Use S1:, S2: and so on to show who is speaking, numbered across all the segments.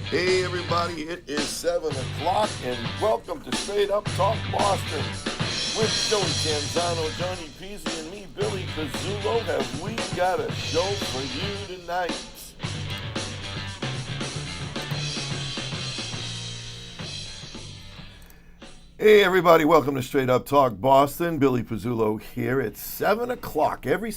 S1: Hey everybody, it is 7 o'clock and welcome to Straight Up Talk Boston. With Joey Canzano, Johnny Peasy, and me, Billy Pizzulo, have we got a show for you tonight. Hey everybody, welcome to Straight Up Talk Boston. Billy Pizzulo here at 7 o'clock. Every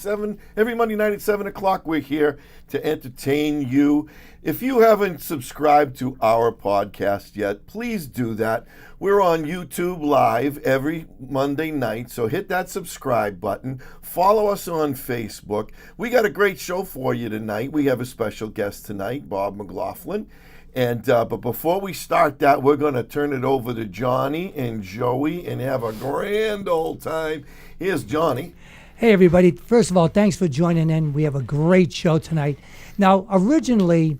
S1: Monday night at 7 o'clock, we're here to entertain you. If you haven't subscribed to our podcast yet, please do that. We're on YouTube Live every Monday night, so hit that subscribe button. Follow us on Facebook. We got a great show for you tonight. We have a special guest tonight, Bob Mcglaughlin. And but before we start that, we're going to turn it over to Johnny and Joey and have a grand old time. Here's Johnny.
S2: Hey, everybody. First of all, thanks for joining in. We have a great show tonight. Now, originally,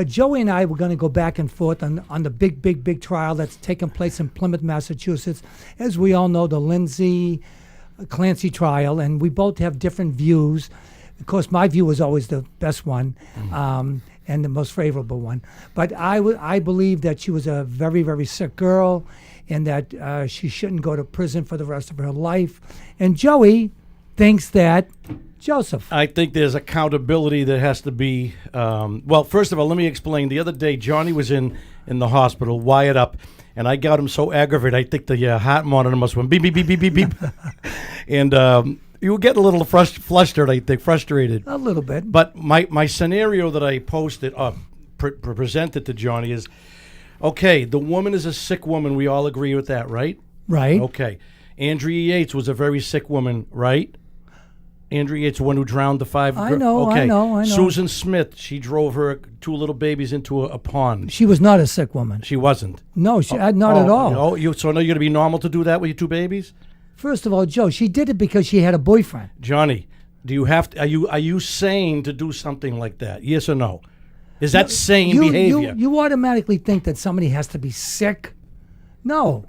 S2: Joey and I were going to go back and forth on the big trial that's taken place in Plymouth, Massachusetts. As we all know, the Lindsay Clancy trial, and we both have different views. Of course, my view was always the best one. And the most favorable one. But I believe that she was a very, very sick girl and that she shouldn't go to prison for the rest of her life. And Joey thinks that Joseph.
S3: I think there's accountability that has to be, well, first of all, let me explain. The other day, Johnny was in the hospital, wired up, and I got him so aggravated, I think the heart monitor must went beep, beep, beep, beep, beep, beep. And you were getting a little flustered, I think, frustrated.
S2: A little bit.
S3: But my scenario that I posted, presented to Johnny is, okay, the woman is a sick woman. We all agree with that, right?
S2: Right.
S3: Okay. Andrea Yates was a very sick woman, right? Andrea Yates, the one who drowned the five girls.
S2: I know.
S3: Susan Smith, she drove her two little babies into a pond.
S2: She was not a sick woman.
S3: She wasn't?
S2: No, not at all.
S3: So now you're going to be normal to do that with your two babies?
S2: First of all, Joe, she did it because she had a boyfriend.
S3: Johnny, do you have to? Are you sane to do something like that? Yes or no? Is that sane behavior?
S2: You automatically think that somebody has to be sick. No,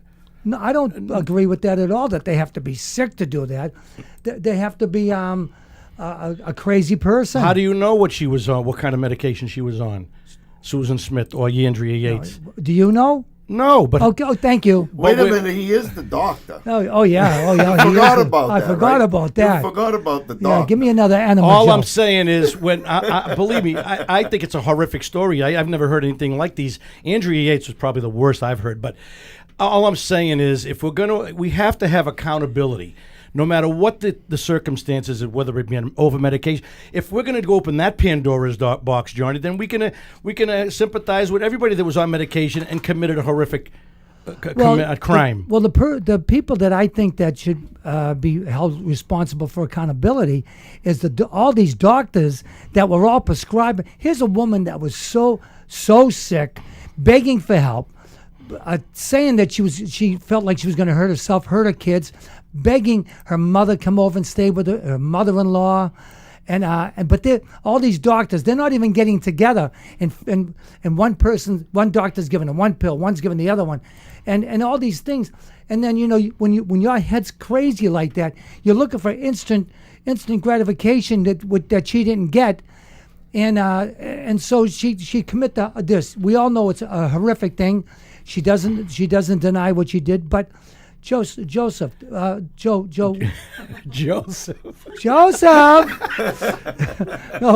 S2: I don't agree with that at all. That they have to be sick to do that. They have to be a crazy person.
S3: How do you know what she was on? What kind of medication she was on? Susan Smith or Andrea Yates?
S2: Do you know?
S3: No, but
S2: okay. Thank you.
S1: Wait a minute, he is the doctor.
S2: Oh yeah.
S1: I forgot about that.
S2: I forgot about that.
S1: You forgot about the doctor.
S2: Yeah, give me another animal.
S3: All
S2: joke.
S3: I'm saying is, when believe me, I think it's a horrific story. I've never heard anything like these. Andrea Yates was probably the worst I've heard. But all I'm saying is, if we have to have accountability. No matter what the circumstances, whether it be an over medication, if we're going to go open that Pandora's box, Johnny, then we can sympathize with everybody that was on medication and committed a horrific crime.
S2: The people that I think that should be held responsible for accountability is all these doctors that were all prescribing. Here's a woman that was so sick, begging for help, saying that she felt like she was going to hurt herself, hurt her kids. Begging her mother come over and stay with her mother-in-law, but all these doctors, they're not even getting together, and one doctor's giving her one pill, one's giving the other one, and all these things, and then when your head's crazy like that, you're looking for instant gratification that she didn't get, and so she commit this. We all know it's a horrific thing. She doesn't deny what she did, but. Joseph. Joseph. No,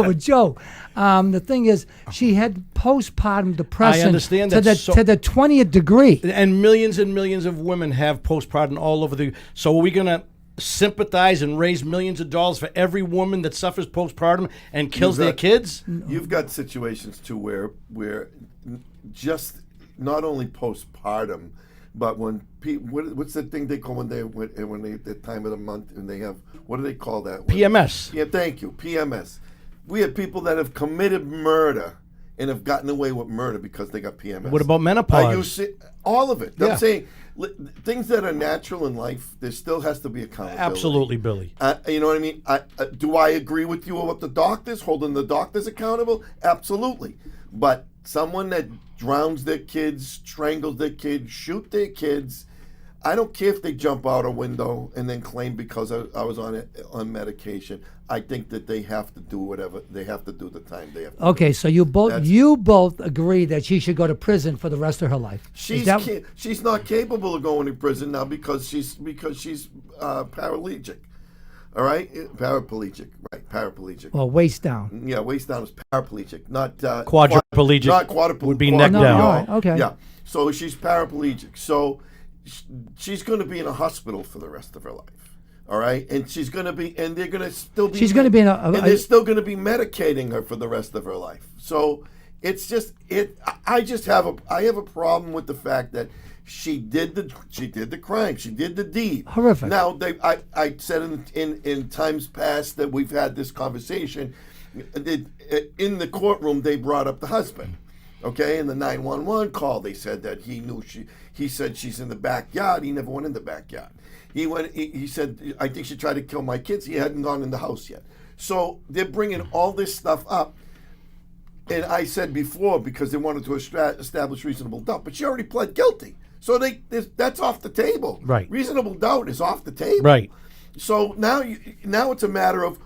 S2: but Joe. The thing is, she had postpartum depression.
S3: I understand that
S2: to the 20th degree.
S3: And millions of women have postpartum all over So are we going to sympathize and raise millions of dollars for every woman that suffers postpartum and kills their kids?
S1: You've got situations too where just not only postpartum. But when people, what's the thing they call when they the time of the month and they have, what do they call that?
S3: PMS.
S1: Yeah, thank you, PMS. We have people that have committed murder and have gotten away with murder because they got PMS.
S3: What about menopause?
S1: All of it.
S3: Yeah.
S1: I'm saying things that are natural in life, there still has to be accountability.
S3: Absolutely, Billy.
S1: You know what I mean? Do I agree with you about the doctors, holding the doctors accountable? Absolutely. But someone that drowns their kids, strangles their kids, shoot their kids, I don't care if they jump out a window and then claim because I was on medication. I think that they have to do whatever they have to do the time they have to.
S2: Okay, so you both agree that she should go to prison for the rest of her life.
S1: She's not capable of going to prison now because she's paraplegic. All right, paraplegic, right? Paraplegic.
S2: Well, waist down.
S1: Yeah, waist down is paraplegic, not
S3: Quadriplegic.
S1: Not quadriplegic
S3: would be neck down.
S2: All right, okay.
S1: Yeah, so she's paraplegic. So she's going to be in a hospital for the rest of her life. All right, and she's going to be, and they're going to still be.
S2: She's going to be in
S1: and they're still going to be medicating her for the rest of her life. So it's just it. I have a problem with the fact that she did the crime, she did the deed.
S2: Horrific.
S1: Now I said in times past that we've had this conversation. In the courtroom, they brought up the husband. Okay, in the 911 call, they said that he knew he said she's in the backyard. He never went in the backyard. He said, I think she tried to kill my kids. He hadn't gone in the house yet. So they're bringing all this stuff up. And I said before, because they wanted to establish reasonable doubt, but she already pled guilty. So that's off the table.
S3: Right.
S1: Reasonable doubt is off the table.
S3: Right.
S1: So now it's a matter of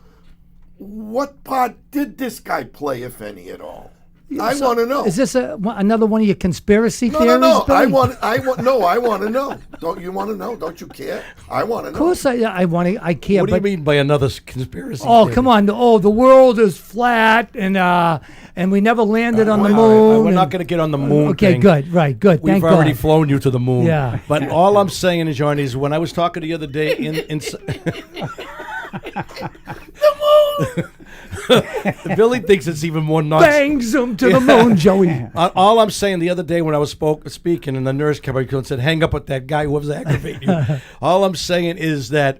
S1: what part did this guy play, if any, at all? I want to know.
S2: Is this another one of your conspiracy theories?
S1: No.
S2: Billy?
S1: I want to know. Don't you want to know? Don't you care? I want to know.
S2: Of course, I want to. I care.
S3: What do you
S2: but
S3: mean by another conspiracy?
S2: oh, come on! Oh, the world is flat, and we never landed on the moon.
S3: All right, we're not
S2: and-
S3: going to get on the moon.
S2: Okay,
S3: thing.
S2: good, right, good.
S3: We've
S2: Thank
S3: already
S2: God.
S3: flown you to the moon.
S2: Yeah.
S3: But all I'm saying is, Johnny, is when I was talking the other day in Billy thinks it's even more nonsense.
S2: Bangs him to the moon, Joey.
S3: All I'm saying the other day when I was speaking and the nurse came up and said, hang up with that guy who was aggravating you. All I'm saying is that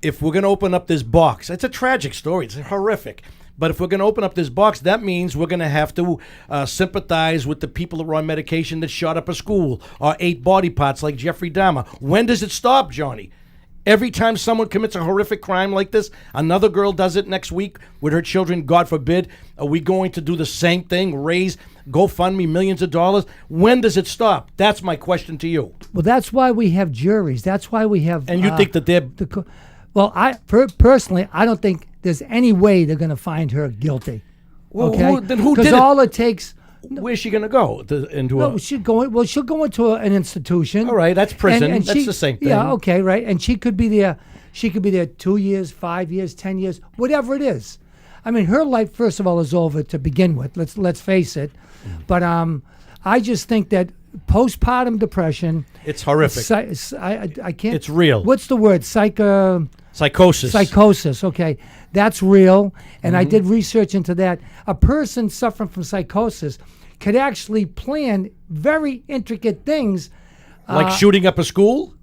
S3: if we're going to open up this box, it's a tragic story. It's horrific. But if we're going to open up this box, that means we're going to have to sympathize with the people that were on medication that shot up a school or ate body parts like Jeffrey Dahmer. When does it stop, Johnny? Every time someone commits a horrific crime like this, another girl does it next week with her children, God forbid. Are we going to do the same thing, raise GoFundMe millions of dollars? When does it stop? That's my question to you.
S2: Well, that's why we have juries. That's why we have.
S3: And you think that they're...
S2: Well, personally, I don't think there's any way they're going to find her guilty.
S3: Well,
S2: Okay,
S3: then who did
S2: because
S3: it?
S2: all it takes.
S3: Where's she going to go?
S2: She'll go into an institution.
S3: All right, that's prison.
S2: And
S3: That's the same thing.
S2: Yeah, okay, right. And she could be there. She could be there 2 years, 5 years, 10 years, whatever it is. I mean, her life, first of all, is over to begin with. Let's face it. But I just think that postpartum depression.
S3: It's horrific.
S2: I can't.
S3: It's real.
S2: What's the word?
S3: Psychosis.
S2: Psychosis, okay. That's real. And I
S3: Mm-hmm.
S2: did research into that. A person suffering from psychosis could actually plan very intricate things.
S3: Like shooting up a school?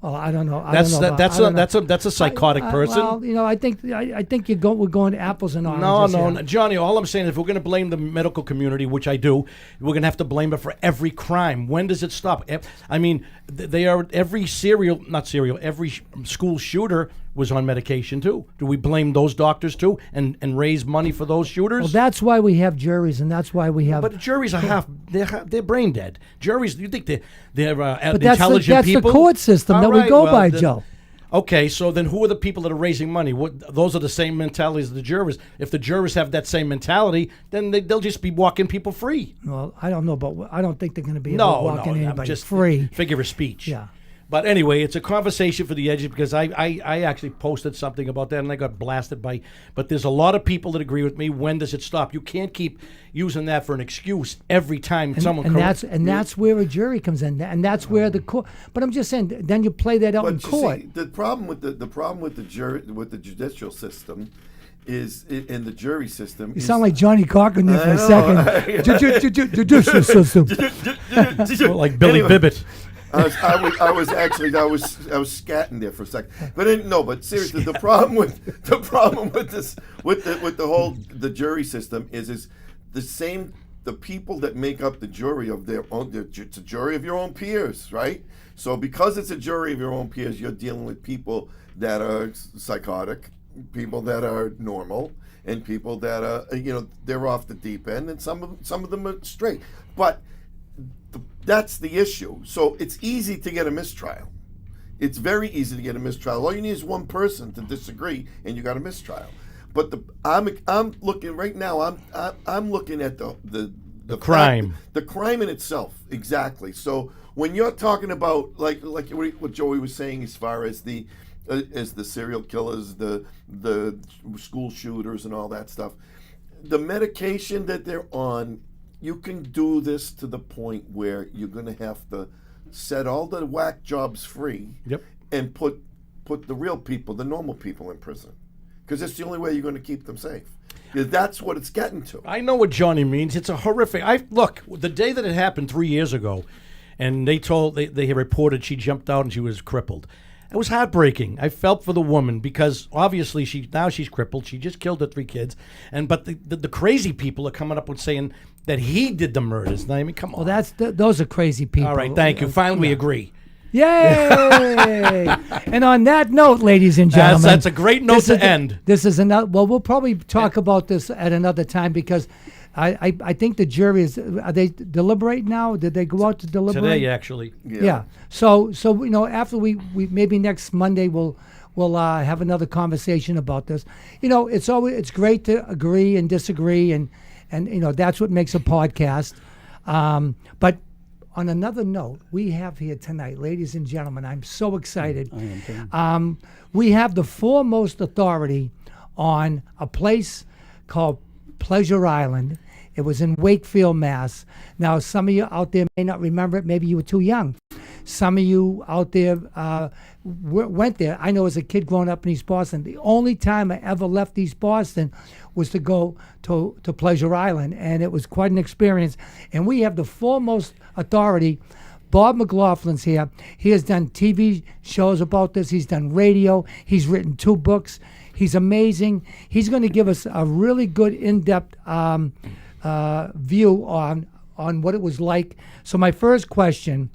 S2: Oh, I don't know.
S3: That's a psychotic person.
S2: Well, I think we're going apples and oranges.
S3: No, Johnny. All I'm saying is, if we're going to blame the medical community, which I do, we're going to have to blame it for every crime. When does it stop? I mean, every school shooter was on medication too. Do we blame those doctors too, and raise money for those shooters?
S2: Well, that's why we have juries, and that's why we have.
S3: But juries are they're brain dead. Juries, you think they're
S2: but
S3: intelligent people?
S2: That's the court system that we go by, Joe.
S3: Okay, so then who are the people that are raising money? Those are the same mentality as the jurors. If the jurors have that same mentality, then they'll just be walking people free.
S2: Well, I don't know, but I don't think they're going to be able to walk in anybody
S3: just
S2: free.
S3: Figure of speech.
S2: Yeah.
S3: But anyway, it's a conversation for the edges because I actually posted something about that and I got blasted by. But there's a lot of people that agree with me. When does it stop? You can't keep using that for an excuse every time someone.
S2: And that's where a jury comes in, and that's where the court. But I'm just saying, then you play that out in court.
S1: See, the problem with the judicial system is in the jury system.
S2: You sound like Johnny Cochran there for a second. Judicial system.
S3: Like Billy Bibbit.
S1: I was scatting there for a second, but seriously, the problem with the jury system is the same. The people that make up the jury of their own, it's a jury of your own peers, right? So because it's a jury of your own peers, you're dealing with people that are psychotic, people that are normal, and people that are they're off the deep end, and some of them are straight, but. That's the issue. So it's easy to get a mistrial. It's very easy to get a mistrial. All you need is one person to disagree, and you got a mistrial. But I'm looking right now. I'm looking at the
S3: crime,
S1: the crime in itself. Exactly. So when you're talking about like what Joey was saying, as far as the serial killers, the school shooters, and all that stuff, the medication that they're on, you can do this to the point where you're going to have to set all the whack jobs free.
S3: Yep.
S1: And put the real people, the normal people, in prison, because it's the only way you're going to keep them safe. That's what it's getting to.
S3: I know what Johnny means. It's a horrific. Look, the day that it happened 3 years ago, and they reported she jumped out and she was crippled. It was heartbreaking. I felt for the woman because obviously she's crippled. She just killed her 3 kids, but the crazy people are coming up with saying that he did the murders. I mean, come on.
S2: Well, those are crazy people.
S3: All right, thank you. Finally, we agree.
S2: Yay! And on that note, ladies and gentlemen,
S3: that's a great note to end.
S2: This is another. Well, we'll probably talk about this at another time because I think the jury are they deliberate now? Did they go out to deliberate
S3: today? Actually,
S2: yeah. So after we maybe next Monday we'll have another conversation about this. It's great to agree and disagree and that's what makes a podcast. But on another note, we have here tonight, ladies and gentlemen, I'm so excited. We have the foremost authority on a place called Pleasure Island. It was in Wakefield, Mass. Now, some of you out there may not remember it. Maybe you were too young. Some of you out there went there. I know as a kid growing up in East Boston, the only time I ever left East Boston was to go to Pleasure Island, and it was quite an experience. And we have the foremost authority. Bob Mcglaughlin's here. He has done TV shows about this. He's done radio. He's written 2 books. He's amazing. He's going to give us a really good in-depth view on what it was like. So my first question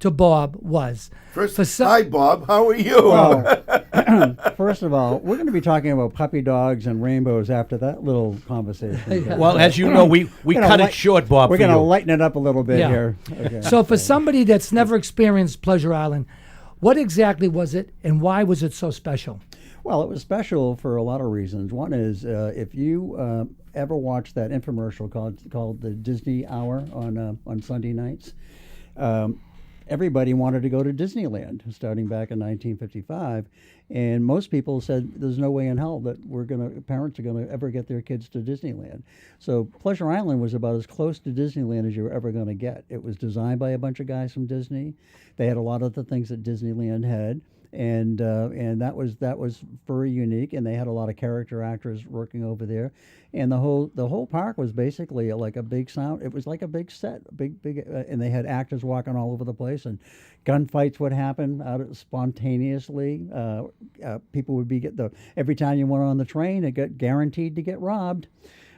S2: to Bob was...
S1: Hi, Bob. How are you?
S4: Well, first of all, we're going to be talking about puppy dogs and rainbows after that little conversation.
S3: Well, as you know, we cut it short, Bob.
S4: We're going to lighten it up a little bit here. Okay.
S2: So for somebody that's never experienced Pleasure Island, what exactly was it and why was it so special?
S4: Well, it was special for a lot of reasons. One is if you ever watched that infomercial called the Disney Hour on Sunday nights, everybody wanted to go to Disneyland starting back in 1955, and most people said there's no way in hell that parents are gonna ever get their kids to Disneyland. So Pleasure Island was about as close to Disneyland as you were ever going to get. It was designed by a bunch of guys from Disney. They had a lot of the things that Disneyland had. And that was very unique, and they had a lot of character actors working over there, and the whole park was basically like a big sound. It was like a big set, and they had actors walking all over the place, and gunfights would happen spontaneously. People would every time you went on the train, it got guaranteed to get robbed.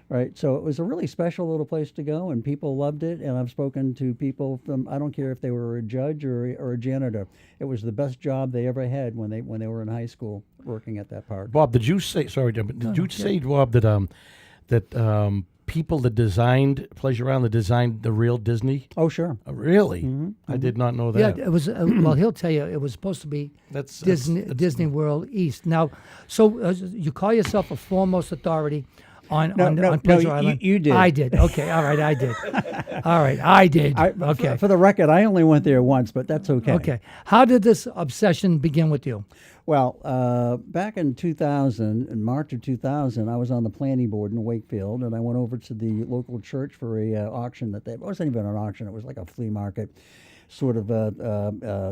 S4: Right, so it was a really special little place to go, and people loved it. And I've spoken to people from, I don't care if they were a judge or a janitor. It was the best job they ever had when they were in high school working at that park.
S3: Bob, did you say? Sorry, did you say, Bob, that people that designed Pleasure Island designed the real Disney?
S4: Oh, sure.
S3: Really?
S4: Mm-hmm.
S3: I did not know that.
S2: Yeah, it was. Well, he'll tell you it was supposed to be Disney World East. Now, so you call yourself a foremost authority on Pleasure Island?
S4: You did.
S2: I did. Okay. All right. I did. All right. I did. Okay.
S4: For the record, I only went there once, but that's okay.
S2: Okay. How did this obsession begin with you?
S4: Well, back in 2000, in March of 2000, I was on the planning board in Wakefield, and I went over to the local church for a auction it wasn't even an auction. It was like a flea market sort of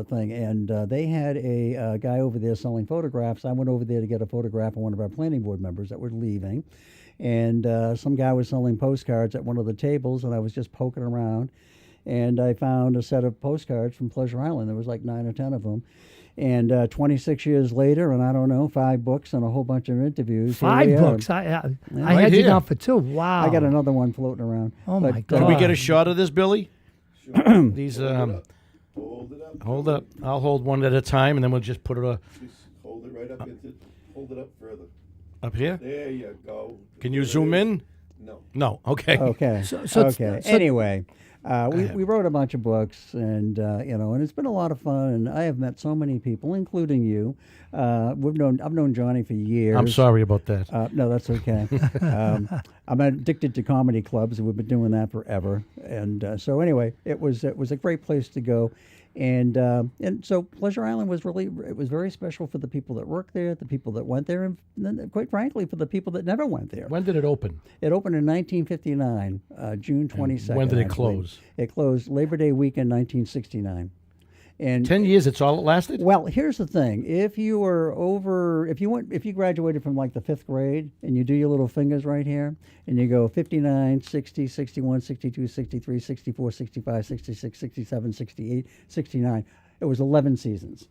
S4: thing. And they had a guy over there selling photographs. I went over there to get a photograph of one of our planning board members that were leaving. And some guy was selling postcards at one of the tables, and I was just poking around, and I found a set of postcards from Pleasure Island. There was like 9 or 10 of them. And 26 years later, and I don't know, 5 books and a whole bunch of interviews.
S2: 5 books? I had you down for 2. Wow.
S4: I got another one floating around.
S2: Oh, my God.
S3: Can we get a shot of this, Billy?
S1: Sure.
S3: These
S1: Hold it up.
S3: Hold up. I'll hold one at a time, and then we'll just put it
S1: Just hold it right up. Hold it up further.
S3: up here.
S1: There you go.
S3: Can you zoom in?
S1: No.
S3: No. Okay.
S4: Okay.
S2: So
S4: okay. Anyway, We wrote a bunch of books, and and it's been a lot of fun. And I have met so many people, including you. I've known Johnny for years.
S3: I'm sorry about that.
S4: No, that's okay. I'm addicted to comedy clubs, and we've been doing that forever. And so anyway, it was a great place to go. And so Pleasure Island was very special for the people that worked there, the people that went there, and then, quite frankly, for the people that never went there.
S3: When did it open?
S4: It opened in 1959, June 22nd.
S3: When did it
S4: actually.
S3: close?
S4: It closed Labor Day weekend, 1969. And
S3: 10 years. It's all it lasted.
S4: well, here's the thing: if you graduated from like the 5th grade, and you do your little fingers right here, and you go 59, 60, 61, 62, 63, 64, 65, 66, 67, 68, 69. It was 11 seasons.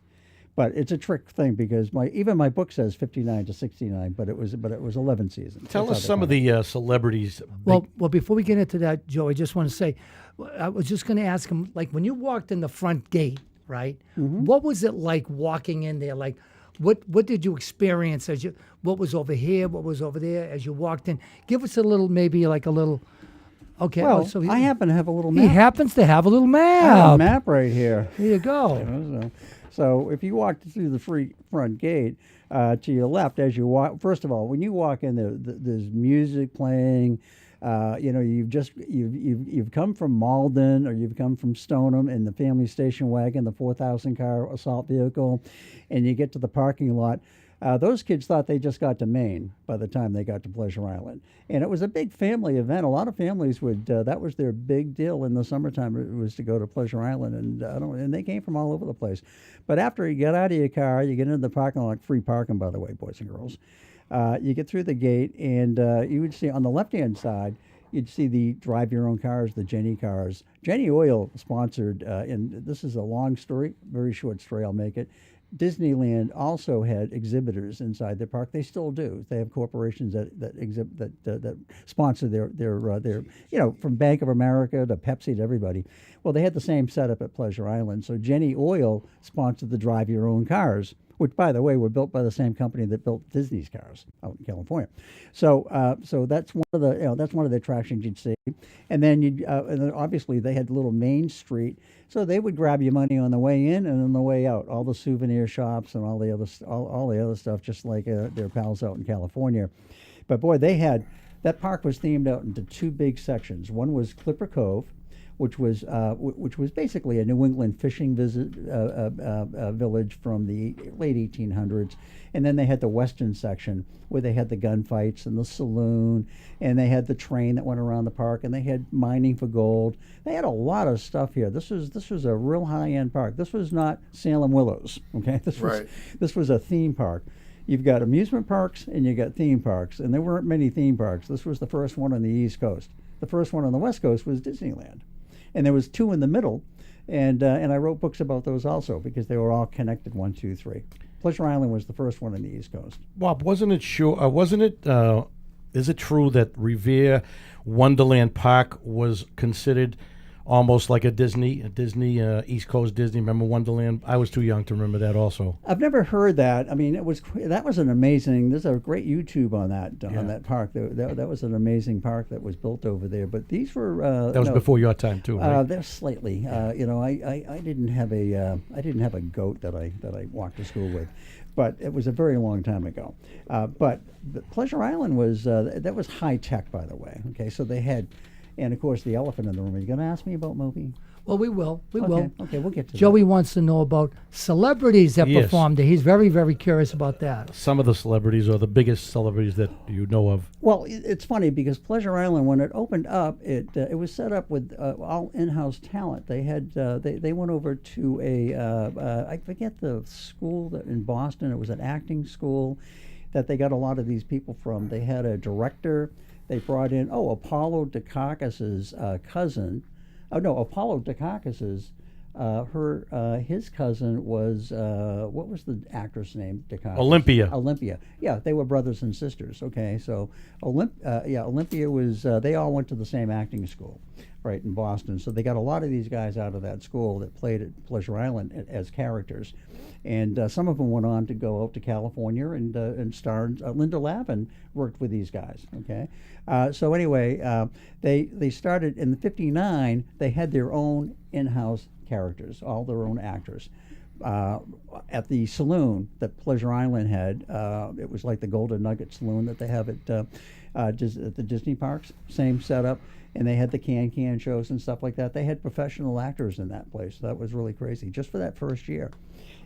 S4: But it's a trick thing because even my book says 59 to 69, but it was 11 seasons.
S3: Tell
S4: That's
S3: us
S4: how
S3: some
S4: they
S3: of the celebrities.
S2: Well, before we get into that, Joe, I just want to say, I was just going to ask him, like, when you walked in the front gate, right? What was it like walking in there? Like, what did you experience what was over here? What was over there as you walked in? Give us a little, maybe like a little. Okay.
S4: Well,
S2: so
S4: I happen to have a little
S2: he
S4: map.
S2: happens to have a little
S4: I have
S2: map.
S4: a map right here.
S2: There you go.
S4: So if you walk through the front gate to your left, as you walk, first of all, when you walk in, there's music playing. You've come from Malden or you've come from Stoneham in the family station wagon, the 4,000 car assault vehicle, and you get to the parking lot. Those kids thought they just got to Maine by the time they got to Pleasure Island. And it was a big family event. A lot of families that was their big deal in the summertime. It was to go to Pleasure Island. And they came from all over the place. But after you get out of your car, you get into the parking lot, free parking, by the way, boys and girls. You get through the gate, and you would see on the left-hand side, you'd see the drive your own cars, the Jenny cars. Jenny Oil sponsored, and this is a long story, very short story, I'll make it. Disneyland also had exhibitors inside their park. They still do. They have corporations that sponsor their from Bank of America to Pepsi to everybody. Well, they had the same setup at Pleasure Island. So Jenny Oil sponsored the drive your own cars, which, by the way, were built by the same company that built Disney's cars out in California. So that's one of the attractions you'd see. And then and then obviously they had little Main Street, so they would grab your money on the way in and on the way out. All the souvenir shops and all the other stuff, just like their pals out in California. But boy, that park was themed out into two big sections. One was Clipper Cove, which was basically a New England fishing village from the late 1800s. And then they had the western section where they had the gunfights and the saloon, and they had the train that went around the park, and they had mining for gold. They had a lot of stuff here. This was a real high-end park. This was not Salem Willows, okay? This was a theme park. You've got amusement parks and you got theme parks, and there weren't many theme parks. This was the first one on the East Coast. The first one on the West Coast was Disneyland. And there was two in the middle, and I wrote books about those also because they were all connected, 1, 2, 3. Pleasure Island was the first one on the East Coast.
S3: Bob, is it true that Revere Wonderland Park was considered almost like a Disney East Coast Disney? Remember Wonderland? I was too young to remember that also.
S4: I've never heard that. I mean, that was an amazing. There's a great YouTube on that park. That was an amazing park that was built over there. But these were
S3: that was before your time too, right?
S4: They're slightly. I didn't have a goat that I walked to school with, but it was a very long time ago. But Pleasure Island was that was high tech, by the way. Okay, so they had. And, of course, the elephant in the room. Are you going to ask me about Moby?
S2: Well, we will.
S4: Okay, we'll get to
S2: Joey wants to know about celebrities that
S3: Yes.
S2: performed there. He's very, very curious about that.
S3: Some of the celebrities, or the biggest celebrities that you know of.
S4: Well, it's funny because Pleasure Island, when it opened up, it was set up with all in-house talent. They had they went over to I forget the school in Boston. It was an acting school that they got a lot of these people from. They had a director. They brought in Apollo Dukakis's cousin. Oh no, Apollo Dukakis's his cousin was what was the actress name? Dukakis?
S3: Olympia.
S4: Yeah, they were brothers and sisters. Okay, so Olympia was. They all went to the same acting school. right, in Boston. So they got a lot of these guys out of that school that played at Pleasure Island as characters. And some of them went on to go out to California and starred. Linda Lavin worked with these guys. Okay, so anyway, they started in '59. They had their own in-house characters, all their own actors. At the saloon that Pleasure Island had, it was like the Golden Nugget Saloon that they have at the Disney parks. Same setup, and they had the can shows and stuff like that. They had professional actors in that place. So that was really crazy, just for that first year.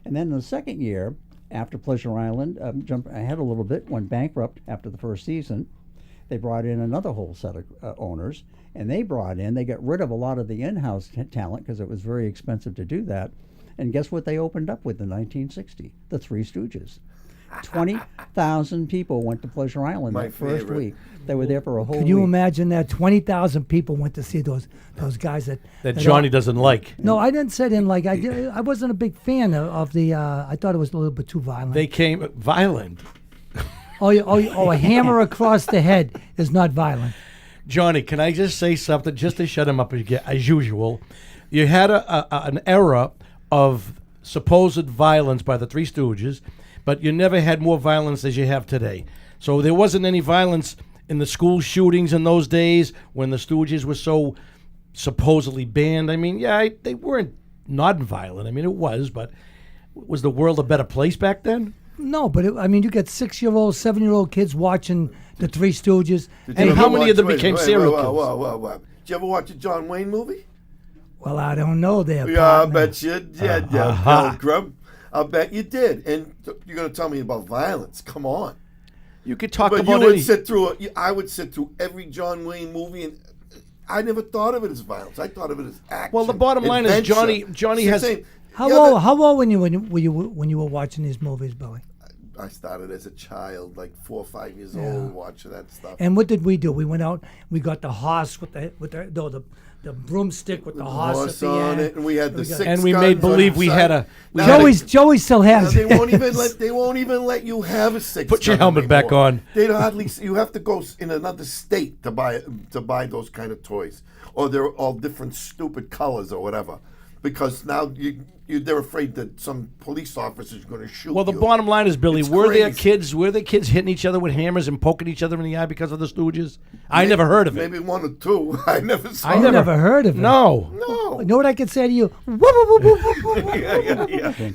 S4: And then the second year, after Pleasure Island, jumped ahead a little bit, went bankrupt after the first season. They brought in another whole set of owners, and they got rid of a lot of the in-house talent because it was very expensive to do that. And guess what they opened up with in 1960? The Three Stooges. 20,000 people went to Pleasure Island that first week. They were there for a whole week.
S2: Could you imagine that? 20,000 people went to see those guys that
S3: Johnny doesn't like.
S2: No, I didn't say didn't like. I wasn't a big fan of the. I thought it was a little bit too violent.
S3: They came violent.
S2: A hammer across the head is not violent.
S3: Johnny, can I just say something just to shut him up as usual? You had an era of supposed violence by the Three Stooges, but you never had more violence as you have today. So there wasn't any violence in the school shootings in those days when the Stooges were so supposedly banned. I mean, yeah, they weren't non-violent. I mean, it was, but was the world a better place back then?
S2: No, but you got 6-year-old, 7-year-old kids watching the Three Stooges.
S3: And how many of them became serial killers?
S1: Whoa. Did you ever watch a John Wayne movie?
S2: Well, I don't know there.
S1: Yeah, I bet you did, Bill Grub. I bet you did. And you're going to tell me about violence. Come on.
S3: You could talk
S1: but
S3: about
S1: you would
S3: any...
S1: sit through I would sit through every John Wayne movie, and I never thought of it as violence. I thought of it as action.
S3: Well, the bottom line is Johnny has...
S2: How old when you were watching these movies, Billy?
S1: I started as a child, like 4 or 5 years old, watching that stuff.
S2: And what did we do? We went out. We got the horse with the broomstick with the horse at the
S1: on
S2: end.
S1: it, and we had the six
S3: and we
S1: guns
S3: made believe
S1: on
S3: we
S1: the
S3: had
S1: side.
S3: a.
S2: Joey still has
S1: They
S2: it.
S1: won't even let you have a six.
S3: Put your
S1: gun
S3: helmet back
S1: anymore.
S3: on.
S1: They don't hardly. You have to go in another state to buy those kind of toys, or they're all different stupid colors or whatever. Because now they're afraid that some police officer's going to shoot.
S3: Well, the
S1: you.
S3: bottom line is, Billy,
S1: It's
S3: were there
S1: crazy.
S3: kids hitting each other with hammers and poking each other in the eye because of the Stooges? I never heard of it.
S1: Maybe one or two. I never saw.
S2: I never heard of it.
S3: No.
S2: You know what I could say to you?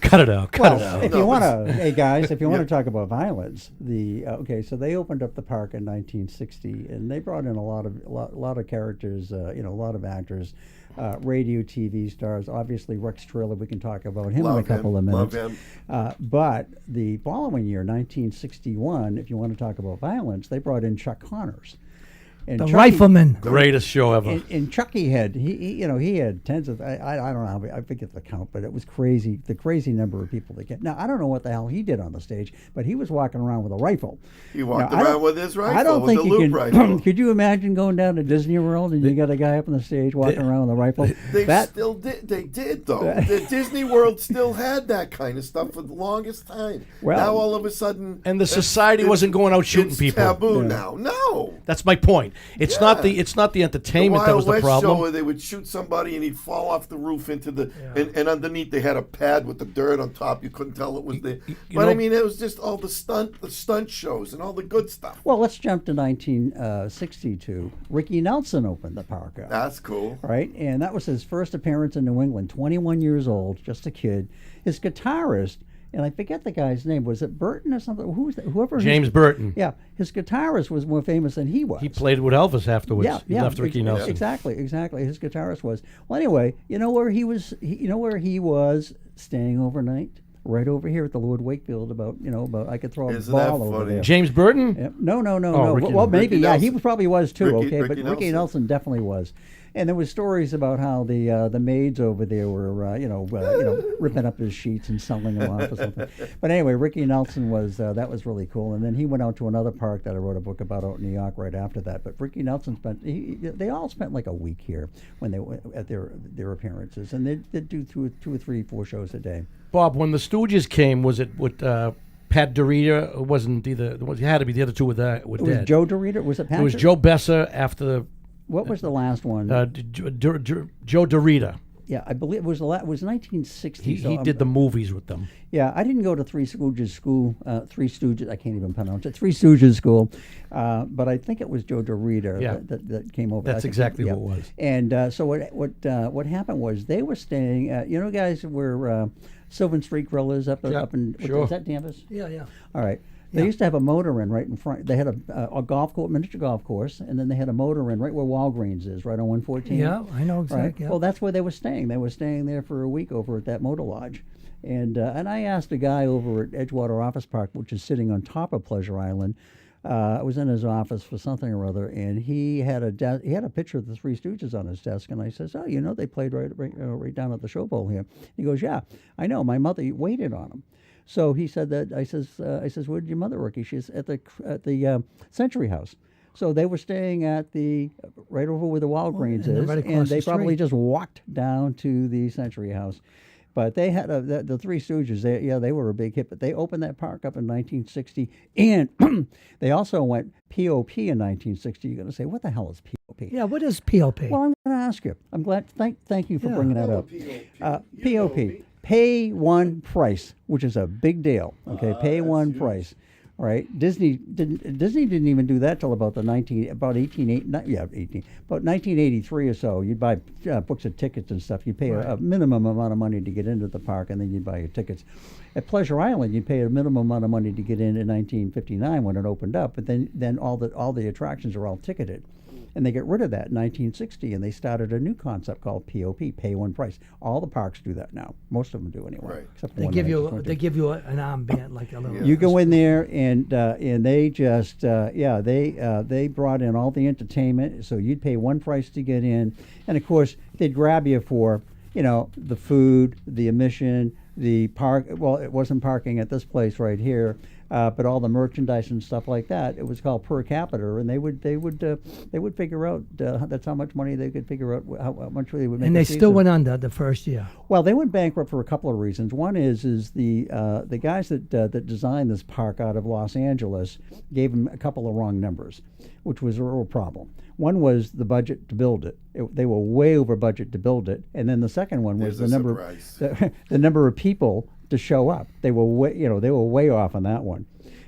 S3: Cut it out. Cut it out.
S4: If you want to, hey guys, if you want to talk about violence, so they opened up the park in 1960, and they brought in a lot of characters, a lot of actors, radio, TV stars. Obviously, Rex Trailer. We can talk about him in a couple of minutes.
S1: Love him.
S4: But the following year, 1961, if you want to talk about violence, they brought in Chuck Connors. And
S2: The Rifleman.
S3: Greatest show ever.
S4: And Chucky had he had tens of I don't know how many, I forget the count, but it was crazy, the crazy number of people that came. Now I don't know what the hell he did on the stage, but he was walking around with a rifle.
S1: He walked around with his rifle.
S4: I don't
S1: with
S4: think
S1: the
S4: you
S1: loop
S4: can.
S1: rifle.
S4: Could you imagine going down to Disney World and you got a guy up on the stage walking around with a rifle?
S1: They still did. They did though. The Disney World still had that kind of stuff for the longest time.
S4: Well,
S1: now all of a sudden,
S3: And the society wasn't going out shooting
S1: it's
S3: people.
S1: Taboo now. No.
S3: That's my point. It's not the entertainment that was the
S1: Wild West
S3: problem.
S1: show where they would shoot somebody and he'd fall off the roof into the and underneath they had a pad with the dirt on top. You couldn't tell it was there. But I mean, it was just all the stunt shows and all the good stuff.
S4: Well, let's jump to 1962. Ricky Nelson opened the park up.
S1: That's cool.
S4: Right, and that was his first appearance in New England. 21 years old, just a kid. His guitarist, and I forget the guy's name. Was it Burton or something? Who was that? Whoever.
S3: James Burton.
S4: Yeah, his guitarist was more famous than he was.
S3: He played with Elvis afterwards.
S4: Yeah,
S3: He left Ricky Nelson.
S4: Exactly. His guitarist was. Well, anyway, you know where he was? You know where he was staying overnight? Right over here at the Lord Wakefield. About I could throw a
S1: Isn't
S4: ball
S1: that
S4: over
S1: funny?
S4: there.
S3: James Burton?
S4: Yeah. No.
S3: Ricky
S4: Well, maybe,
S1: Ricky
S4: yeah. He
S1: Nelson.
S4: probably was too.
S1: Ricky
S4: But Ricky
S1: Nelson.
S4: Nelson definitely was. And there was stories about how the maids over there were, ripping up his sheets and selling them off or something. But anyway, Ricky Nelson was that was really cool. And then he went out to another park that I wrote a book about out in New York right after that. But Ricky Nelson they all spent like a week here when they went at their appearances, and they'd do two or three, 4 shows a day.
S3: Bob, when the Stooges came, was it with Pat Dorita? It wasn't either. It had to be the other two with
S4: It was
S3: Dad.
S4: Joe Dorita. Was it Patrick?
S3: It was Joe Besser after
S4: what was the last one?
S3: Joe Dorita.
S4: Yeah, I believe it was it was 1960.
S3: He did the movies with them.
S4: Yeah, I didn't go to Three Stooges school. Three Stooges. I can't even pronounce it. Three Stooges school, but I think it was Joe Dorita
S3: Yeah.
S4: that came over.
S3: That's exactly what it was.
S4: And so what happened was they were staying. You know, guys, where Sylvan Street Grill is up in
S3: sure.
S4: is that Danvers?
S2: Yeah, yeah.
S4: All right. They used to have a motor inn right in front. They had a golf course, miniature golf course, and then they had a motor inn right where Walgreens is, right on 114.
S2: Yeah, I know
S4: Right.
S2: exactly. Yeah.
S4: Well, that's where they were staying. They were staying there for a week over at that motor lodge, and I asked a guy over at Edgewater Office Park, which is sitting on top of Pleasure Island. I was in his office for something or other, and he had a picture of the Three Stooges on his desk, and I says, "Oh, you know, they played right down at the Show Bowl here." He goes, "Yeah, I know. My mother waited on them." So he said that I says, "Where did your mother work?" She's at the Century House. So they were staying at the right over where the Walgreens
S2: and
S4: is,
S2: right across
S4: and they
S2: the
S4: probably
S2: street.
S4: just walked down to the Century House. But they had the Three Stooges. They were a big hit. But they opened that park up in 1960, and they also went POP in 1960. You're going to say, what the hell is POP?
S2: Yeah, what is POP?
S4: Well, I'm going to ask you. I'm glad. Thank you for
S2: Yeah.
S4: bringing that up. POP, pay one price, which is a big deal. Okay, pay one price. All right. Disney didn't even do that till about about 1983 or so. You'd buy books of tickets and stuff. You'd pay a minimum amount of money to get into the park, and then you'd buy your tickets. At Pleasure Island, you'd pay a minimum amount of money to get in 1959 when it opened up. But then all the attractions are all ticketed. And they get rid of that in 1960, and they started a new concept called POP, pay one price. All the parks do that now. Most of them do anyway.
S1: Right.
S4: Except for
S2: They
S4: one
S2: give
S4: that I
S2: you
S4: just went
S2: they
S4: to.
S2: give you an armband like a little.
S4: You go in there and they just they brought in all the entertainment, so you'd pay one price to get in, and of course they'd grab you for the food, the admission, the park. Well, it wasn't parking at this place right here, but all the merchandise and stuff like that. It was called per capita, and they would figure out that's how much money they could figure out how much they would make.
S2: And
S4: a
S2: they
S4: season.
S2: still went under the first year.
S4: Well, they went bankrupt for a couple of reasons. One is the guys that designed this park out of Los Angeles gave them a couple of wrong numbers, which was a real problem. One was the budget to build it. They were way over budget to build it, and then the second one was
S1: There's
S4: the
S1: a
S4: number
S1: surprise.
S4: the number of people to show up. They were way off on that one.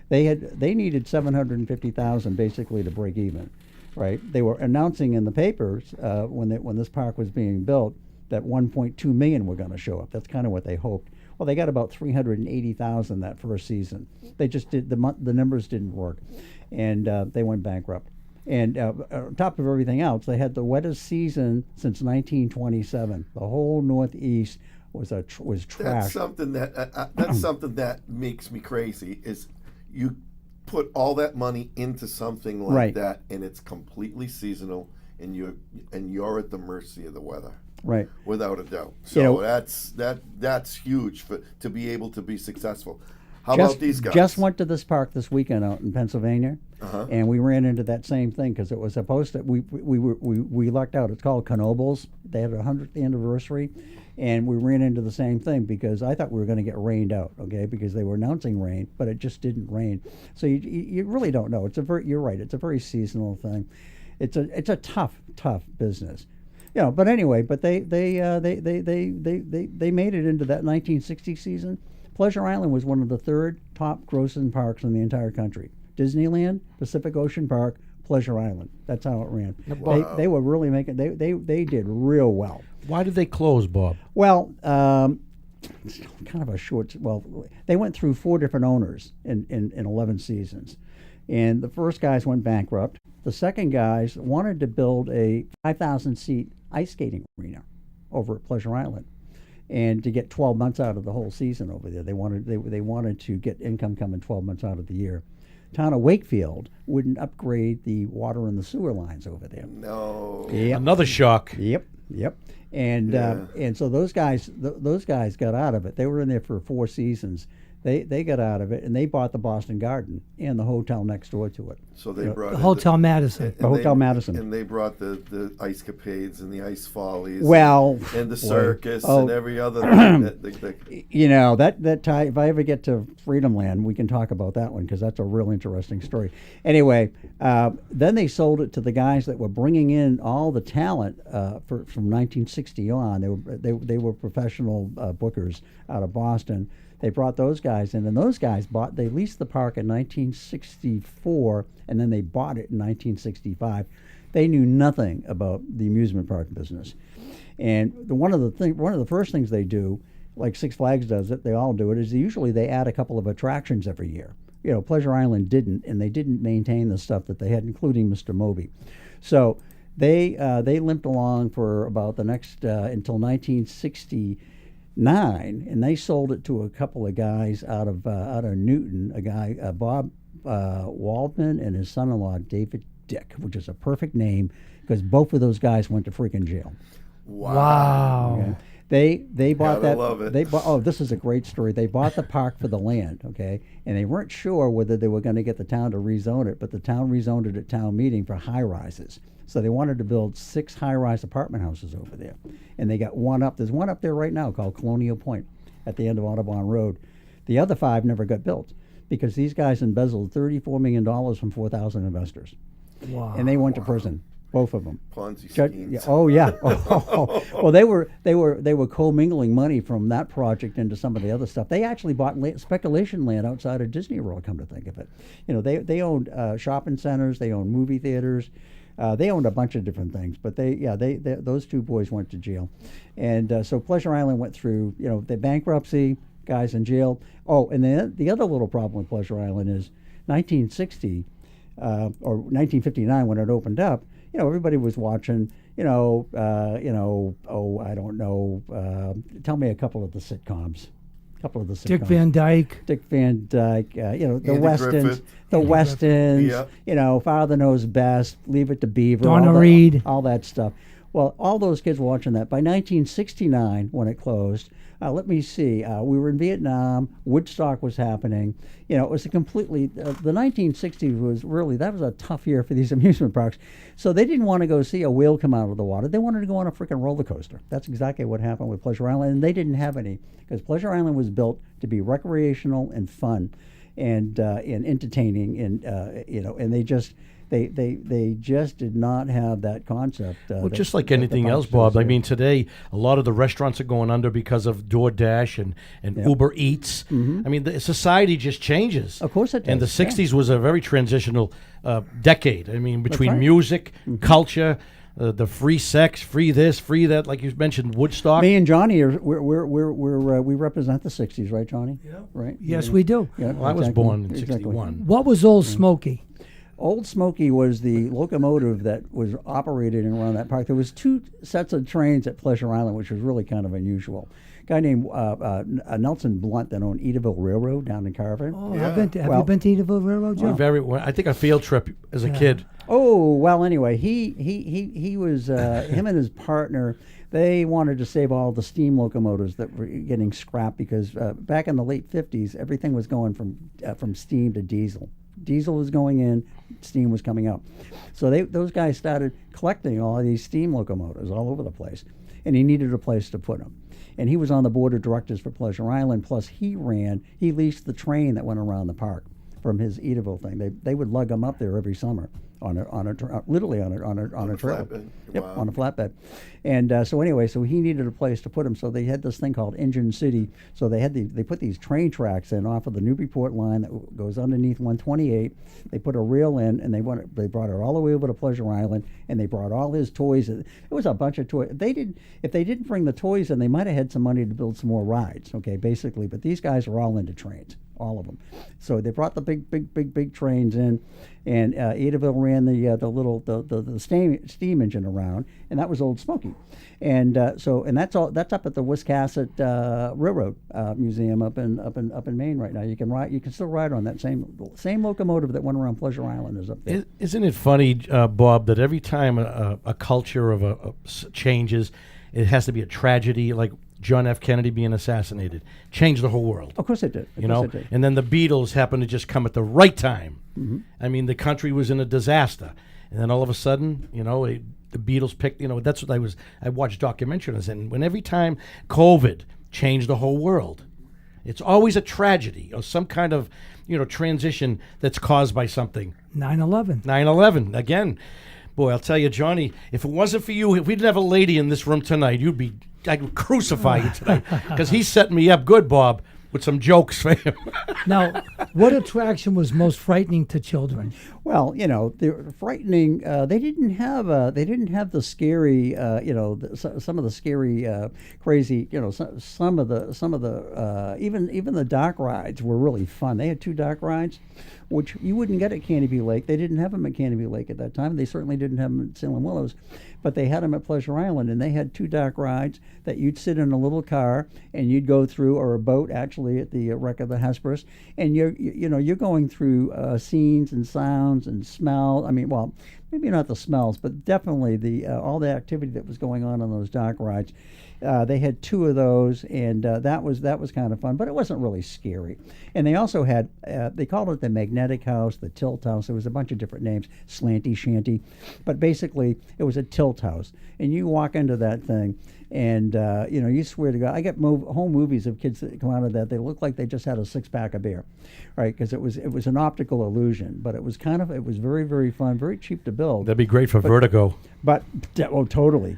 S4: They needed 750,000 basically to break even, right? They were announcing in the papers when this park was being built that 1.2 million were going to show up. That's kind of what they hoped. Well, they got about 380,000 that first season. They just the numbers didn't work, and they went bankrupt. And on top of everything else, they had the wettest season since 1927. The whole Northeast was trash.
S1: That's something that makes me crazy. Is you put all that money into something like
S4: Right.
S1: that, and it's completely seasonal, and you're at the mercy of the weather.
S4: Right.
S1: Without a doubt. So
S4: You know,
S1: that's huge to be able to be successful. How about these guys?
S4: Just went to this park this weekend out in Pennsylvania,
S1: Uh-huh.
S4: and we ran into that same thing because it was supposed to. We lucked out. It's called Knoebels. They had a 100th anniversary, and we ran into the same thing because I thought we were going to get rained out. Okay, because they were announcing rain, but it just didn't rain. So you really don't know. You're right. It's a very seasonal thing. It's a tough business. But anyway, they made it into that 1960 season. Pleasure Island was one of the third top grossing parks in the entire country. Disneyland, Pacific Ocean Park, Pleasure Island. That's how it ran.
S1: Wow.
S4: They were really making. They did real well.
S3: Why did they close, Bob?
S4: Well, it's kind of a short. Well, they went through 4 different owners in 11 seasons, and the first guys went bankrupt. The second guys wanted to build a 5,000 seat ice skating arena over at Pleasure Island, and to get 12 months out of the whole season over there. They wanted to get income coming 12 months out of the year. Town of Wakefield wouldn't upgrade the water and the sewer lines over there.
S1: No.
S4: Yep.
S3: Another shock.
S4: Yep. And so those guys got out of it. They were in there for 4 seasons. They got out of it, and they bought the Boston Garden and the hotel next door to it.
S1: So they brought
S2: The
S1: in
S2: Hotel Madison.
S4: The Hotel Madison.
S1: and they brought the ice capades and the ice follies.
S4: Well,
S1: and the circus
S4: oh.
S1: and every other thing.
S4: That tie. If I ever get to Freedom Land, we can talk about that one because that's a real interesting story. Anyway, then they sold it to the guys that were bringing in all the talent from 1960 on. They were professional bookers out of Boston. They brought those guys in, and those guys they leased the park in 1964, and then they bought it in 1965. They knew nothing about the amusement park business. And one of the first things they do, like Six Flags does it, they all do it, is usually they add a couple of attractions every year. Pleasure Island didn't, and they didn't maintain the stuff that they had, including Mr. Moby. So they limped along for about the next until 1969, and they sold it to a couple of guys out of Newton, a guy Bob Waldman and his son-in-law David Dick, which is a perfect name because both of those guys went to freaking jail.
S2: Wow.
S4: Okay? They bought
S1: Gotta
S4: that.
S1: love it.
S4: They bought. Oh, this is a great story. They bought the park for the land, okay, and they weren't sure whether they were going to get the town to rezone it, but the town rezoned it at town meeting for high rises. So they wanted to build 6 high-rise apartment houses over there, and they got one up. There's one up there right now called Colonial Point, at the end of Audubon Road. The other 5 never got built because these guys embezzled $34 million from 4,000 investors,
S2: Wow.
S4: and they went to prison. Both of them.
S1: Ponzi
S4: Judge-
S1: schemes.
S4: yeah, oh yeah. Well, they were commingling money from that project into some of the other stuff. They actually bought speculation land outside of Disney World. Come to think of it, they owned shopping centers, they owned movie theaters, they owned a bunch of different things. But those 2 boys went to jail, and so Pleasure Island went through the bankruptcy, guys in jail. Oh, and then the other little problem with Pleasure Island is 1960 or 1959 when it opened up. Everybody was watching, I don't know, tell me a couple of the sitcoms.
S2: Dick Van Dyke.
S4: The
S1: Andy
S4: Westons,
S1: Griffith. Yeah.
S4: Father Knows Best, Leave It to Beaver.
S2: Donna
S4: all that-
S2: Reed.
S4: All that stuff. Well, all those kids were watching that. By 1969, when it closed, let me see, we were in Vietnam, Woodstock was happening. It was a completely, the 1960s was really, that was a tough year for these amusement parks. So they didn't want to go see a whale come out of the water. They wanted to go on a freaking roller coaster. That's exactly what happened with Pleasure Island, and they didn't have any, because Pleasure Island was built to be recreational and fun and entertaining, and, and they just did not have that concept.
S3: Well, just like anything else, Bob. I mean, today a lot of the restaurants are going under because of DoorDash and Uber Eats.
S4: Mm-hmm.
S3: I mean, the society just changes.
S4: Of course it does.
S3: And the '60s was a very transitional decade. I mean, between
S4: right.
S3: music, culture, the free sex, free this, free that. Like you mentioned, Woodstock.
S4: Me and Johnny we represent the '60s, right, Johnny? Yeah. Right.
S2: Yes, we do.
S4: Yeah,
S3: Well, I was
S4: exactly.
S3: born in
S4: Exactly.
S3: '61.
S2: What was Old Smoky?
S4: Old Smoky was the locomotive that was operated around that park. There was 2 sets of trains at Pleasure Island, which was really kind of unusual. A guy named Nelson Blunt that owned Edaville Railroad down in Carver.
S2: Oh,
S1: Yeah.
S2: have you been to Edaville Railroad, Joe?
S3: I think a field trip as a kid.
S4: Oh, well, anyway, he was him and his partner. They wanted to save all the steam locomotives that were getting scrapped because back in the late '50s, everything was going from steam to diesel. Diesel was going in, steam was coming out. So those guys started collecting all of these steam locomotives all over the place, and he needed a place to put them. And he was on the board of directors for Pleasure Island. Plus, he leased the train that went around the park from his Edaville thing. They would lug them up there every summer literally on a trailer.
S1: Flatbed.
S4: Yep,
S1: Wow.
S4: on a flatbed. And so he needed a place to put them. So they had this thing called Engine City. So they put these train tracks in off of the Newburyport line that goes underneath 128. They put a rail in, and they brought it all the way over to Pleasure Island, and they brought all his toys. It was a bunch of toys. If they didn't bring the toys in, they might have had some money to build some more rides. Okay, basically. But these guys are all into trains. All of them. So they brought the big trains in, and Edaville ran the steam engine around, and that was Old Smoky, and that's up at the Wiscasset Railroad Museum up in Maine right now. You can still ride on that same locomotive that went around Pleasure Island is up there.
S3: Isn't it funny, Bob, that every time a culture changes, it has to be a tragedy. Like John F. Kennedy being assassinated. Changed the whole world.
S4: Of course it did.
S3: You know, and then the Beatles happened to just come at the right time.
S4: Mm-hmm.
S3: I mean, the country was in a disaster, and then all of a sudden, you know, the Beatles picked. You know, that's what I watched documentaries, and when every time COVID changed the whole world, it's always a tragedy or some kind of, you know, transition that's caused by something.
S2: 9/11.
S3: 9/11 again. Boy, I'll tell you, Johnny, if it wasn't for you, if we didn't have a lady in this room tonight, I would crucify you tonight, because he's setting me up good, Bob, with some jokes for him.
S2: Now, what attraction was most frightening to children?
S4: Well, you know, they were frightening. They didn't have the scary, some of the scary, crazy, you know, some of the even the dock rides were really fun. They had 2 dock rides, which you wouldn't get at Canopy Lake. They didn't have them at Canopy Lake at that time. They certainly didn't have them at Salem Willows, but they had them at Pleasure Island, and they had 2 dock rides that you'd sit in a little car and you'd go through, or a boat actually, at the wreck of the Hesperus, and you're going through scenes and sounds and smell. I mean, well, maybe not the smells, but definitely the all the activity that was going on those dock rides. They had 2 of those, and that was kind of fun, but it wasn't really scary. And they also had, they called it the Magnetic House, the Tilt House. There was a bunch of different names, Slanty Shanty, but basically it was a tilt house. And you walk into that thing, and you swear to God, I get home movies of kids that come out of that. They look like they just had a 6-pack of beer, right? Because it was an optical illusion, but it was very, very fun, very cheap to build.
S3: That'd be great for Vertigo.
S4: But totally.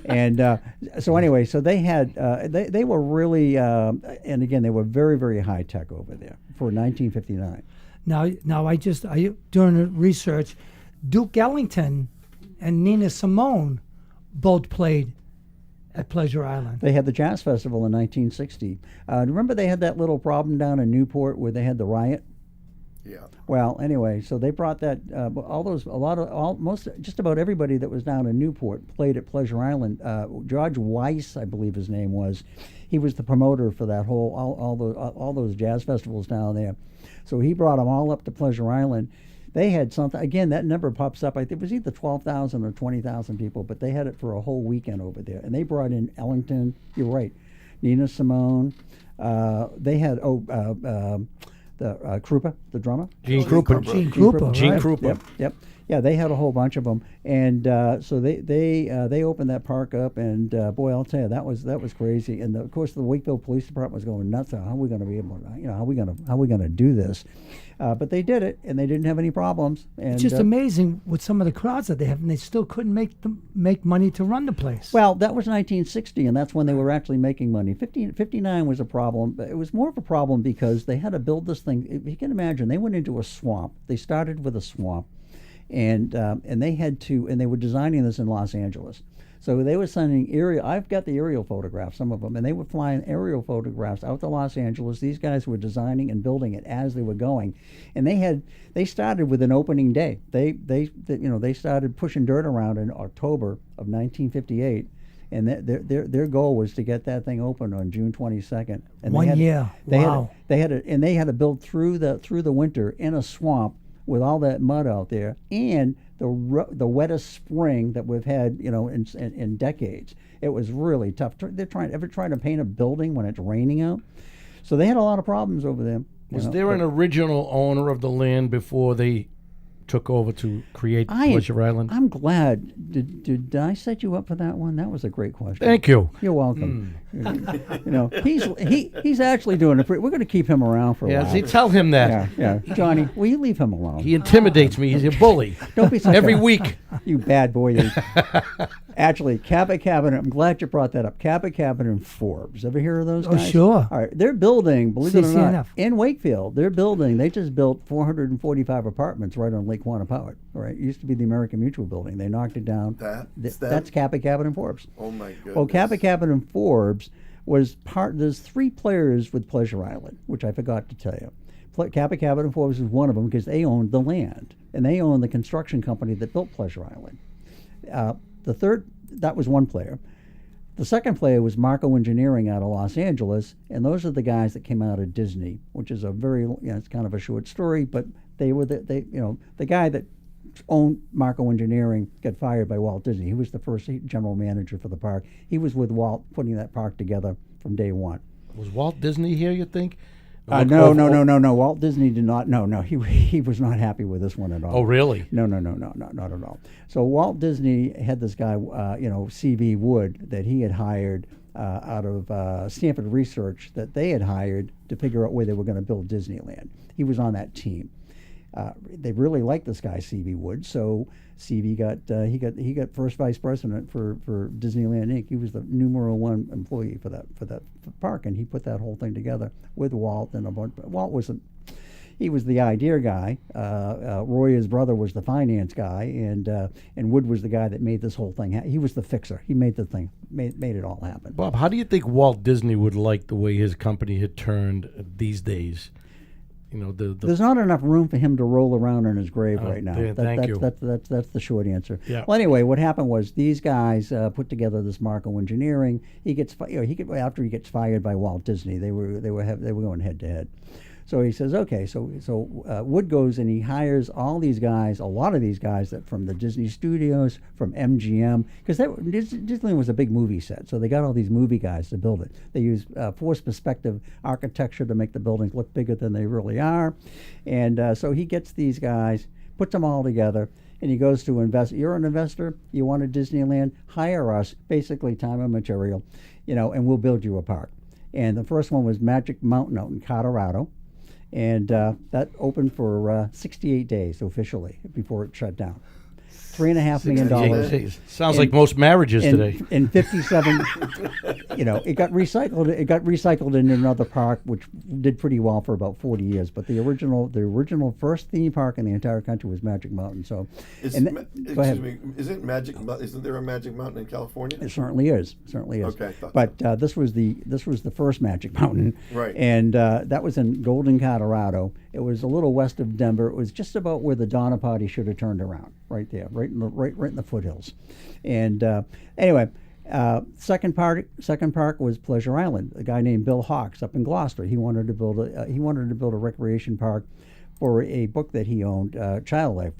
S4: And so anyway, so they had they were really and again, they were very, very high tech over there for 1959.
S2: Now I during the research, Duke Ellington and Nina Simone both played at Pleasure Island.
S4: They had the Jazz Festival in 1960. Remember they had that little problem down in Newport where they had the riot?
S1: Yeah.
S4: Well, anyway, so they brought that. Just about everybody that was down in Newport played at Pleasure Island. George Weiss, I believe his name was. He was the promoter for that whole all those jazz festivals down there. So he brought them all up to Pleasure Island. They had something, again, that number pops up. I think it was either 12,000 or 20,000 people, but they had it for a whole weekend over there. And they brought in Ellington, you're right, Nina Simone. They had Krupa, the drummer.
S3: Gene Krupa.
S2: Gene Krupa.
S3: Gene
S2: Right.
S3: Krupa.
S4: Yep. Yeah, they had a whole bunch of them, and so they opened that park up, and boy, I'll tell you, that was crazy. And of course, the Wakefield Police Department was going nuts. How are we going to be able to, how are we going to do this? But they did it, and they didn't have any problems. And
S2: It's just amazing with some of the crowds that they have, and they still couldn't make money to run the place.
S4: Well, that was 1960, and that's when they were actually making money. 59 was a problem, but it was more of a problem because they had to build this thing. If you can imagine, they went into a swamp. They started with a swamp, and they had to, and they were designing this in Los Angeles. So they were sending aerial. I've got the aerial photographs, some of them, and they were flying aerial photographs out to Los Angeles. These guys were designing and building it as they were going, and they started with an opening day. They started pushing dirt around in October of 1958, and their goal was to get that thing open on June 22nd. And
S2: One year. Wow.
S4: They had to build through the winter in a swamp with all that mud out there, and the wettest spring that we've had, in decades. It was really tough. They're trying to paint a building when it's raining out, so they had a lot of problems over there.
S3: Was there an original owner of the land before they took over to create Pleasure Island?
S4: I'm glad. Did I set you up for that one? That was a great question.
S3: Thank you.
S4: You're welcome. He's actually doing it. We're going to keep him around for a while.
S3: See, tell him that.
S4: Yeah. Johnny, will you leave him alone?
S3: He intimidates me. He's a bully.
S4: Don't be such
S3: Every
S4: a,
S3: week.
S4: You bad boy. You. Actually, Cabot Cabinet, I'm glad you brought that up. Cabot Cabinet and Forbes. Ever hear of those guys?
S2: Oh, sure.
S4: All right. They're building, believe it or not,
S2: CCNF.
S4: in Wakefield, they just built 445 apartments right on Lake Quannapowitt. All right. It used to be the American Mutual building. They knocked it down. That's Cabot Cabinet and Forbes.
S1: Oh, my goodness.
S4: Well, Cabot Cabinet and Forbes was there's 3 players with Pleasure Island, which I forgot to tell you. Cabot Cabinet and Forbes was one of them because they owned the land, and they owned the construction company that built Pleasure Island. The third, that was one player. The second player was Marco Engineering out of Los Angeles, and those are the guys that came out of Disney, which is a very, it's kind of a short story, but they were the guy that owned Marco Engineering got fired by Walt Disney. He was the first general manager for the park. He was with Walt putting that park together from day one.
S3: Was Walt Disney here, you think?
S4: No. Walt Disney did not. No. He was not happy with this one at all.
S3: Oh, really?
S4: No, not at all. So Walt Disney had this guy, C.V. Wood, that he had hired out of Stanford Research, that they had hired to figure out where they were going to build Disneyland. He was on that team. They really liked this guy, C.V. Wood, so C.V. got first vice president for Disneyland Inc. He was the numero one employee for that park, and he put that whole thing together with Walt and a bunch. Walt wasn't. He was the idea guy. Roy, his brother, was the finance guy, and Wood was the guy that made this whole thing. He was the fixer. He made the thing, made it all happen.
S3: Bob, how do you think Walt Disney would like the way his company had turned these days? You know,
S4: there's not enough room for him to roll around in his grave right now.
S3: Thank you.
S4: That's the short answer.
S3: Yeah.
S4: Well, anyway, what happened was these guys put together this Marco Engineering. After he gets fired by Walt Disney, they were going head to head. So he says, okay, so Wood goes and he hires all these guys, a lot of these guys that from the Disney Studios, from MGM, because Disneyland was a big movie set, so they got all these movie guys to build it. They used forced perspective architecture to make the buildings look bigger than they really are, and so he gets these guys, puts them all together, and he goes to invest. You're an investor, you want a Disneyland, hire us, basically time and material, and we'll build you a park. And the first one was Magic Mountain out in Colorado. And that opened for 68 days officially before it shut down. $3.5 million.
S3: Sounds like most marriages today.
S4: In 57, it got recycled. It got recycled in another park, which did pretty well for about 40 years. But the original first theme park in the entire country was Magic Mountain. So, go ahead.
S1: Isn't there a Magic Mountain in California?
S4: It certainly is.
S1: Okay,
S4: but this was the first Magic Mountain.
S1: Right.
S4: And that was in Golden, Colorado. It was a little west of Denver. It was just about where the Donner Party should have turned around, right there, right in the foothills. And anyway, second park was Pleasure Island. A guy named Bill Hawks up in Gloucester. He wanted to build a recreation park for a book that he owned, Child Life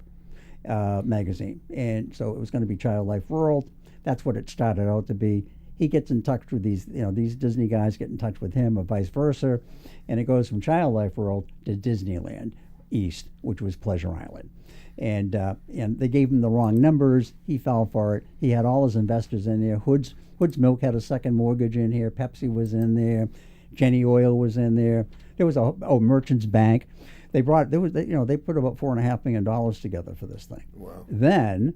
S4: magazine, and so it was going to be Child Life World. That's what it started out to be. He gets in touch with these Disney guys get in touch with him, or vice versa, and it goes from Child Life World to Disneyland East, which was Pleasure Island. And they gave him the wrong numbers. He fell for it. He had all his investors in there. Hood's Milk had a second mortgage in here. Pepsi was in there. Jenny Oil was in there. There was Merchants Bank. They put about $4.5 million together for this thing.
S1: Wow.
S4: Then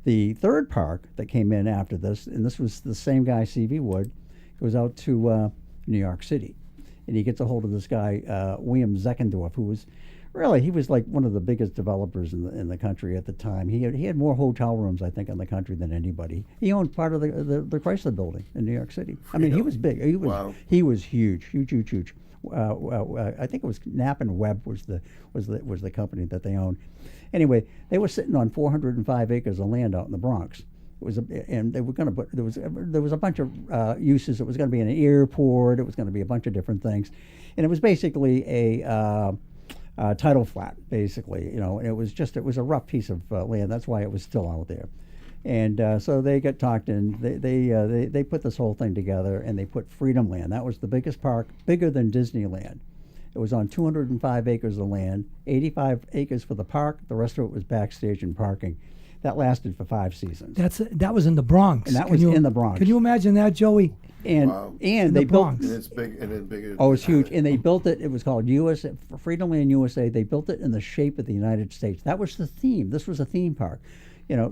S4: the third park that came in after this, and this was the same guy, C.V. Wood, goes out to New York City, and he gets a hold of this guy, William Zeckendorf, who was he was like one of the biggest developers in the country at the time. He had more hotel rooms, I think, in the country than anybody. He owned part of the Chrysler Building in New York City. I mean, he was big. He was huge. I think it was Knapp and Webb was the company that they owned. Anyway, they were sitting on 405 acres of land out in the Bronx. And they were going to put there was a bunch of uses. It was going to be an airport. It was going to be a bunch of different things, and it was basically a tidal flat, basically, and it was a rough piece of land. That's why it was still out there. And so they got talked in. They put this whole thing together, and they put Freedom Land. That was the biggest park, bigger than Disneyland. It was on 205 acres of land, 85 acres for the park. The rest of it was backstage and parking. That lasted for 5 seasons.
S2: That was in the Bronx.
S4: And that was in the Bronx.
S2: Can you imagine that, Joey?
S4: And
S1: wow.
S4: and they built.
S1: And it's big and then bigger.
S4: Oh, it's huge. And they built it. It was called USA, Freedom Land USA. They built it in the shape of the United States. That was the theme. This was a theme park.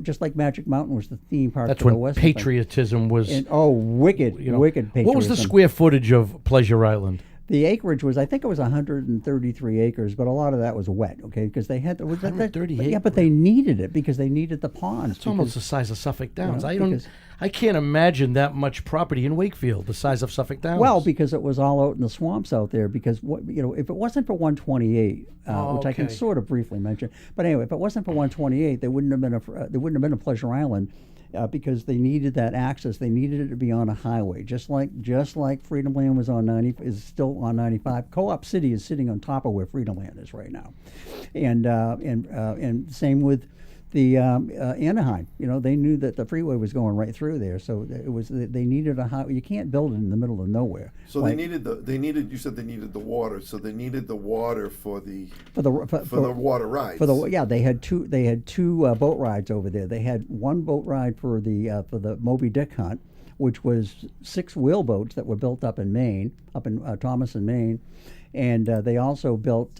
S4: Just like Magic Mountain was the theme park.
S3: That's
S4: for the
S3: when
S4: West
S3: patriotism was.
S4: And, wicked patriotism.
S3: What was the square footage of Pleasure Island?
S4: The acreage was, I think it was 133 acres, but a lot of that was wet, okay? Because they had
S3: 130 acres.
S4: Yeah, but they needed it because they needed the ponds.
S3: It's almost the size of Suffolk Downs. I can't imagine that much property in Wakefield, the size of Suffolk Downs.
S4: Well, because it was all out in the swamps out there. Because if it wasn't for 128, which I can sort of briefly mention, but anyway, if it wasn't for 128, there wouldn't have been a Pleasure Island. Because they needed that access, they needed it to be on a highway, just like Freedom Land was on 90, is still on 95. Co-op City is sitting on top of where Freedom Land is right now, and same with Anaheim. They knew that the freeway was going right through there, so it was they needed a highway. You can't build it in the middle of nowhere.
S1: So they needed you said they needed the water. So they needed the water for the water rides.
S4: They had two boat rides over there. They had one boat ride for the Moby Dick hunt, which was 6 wheelboats that were built up in Maine, up in Thomaston, Maine, and they also built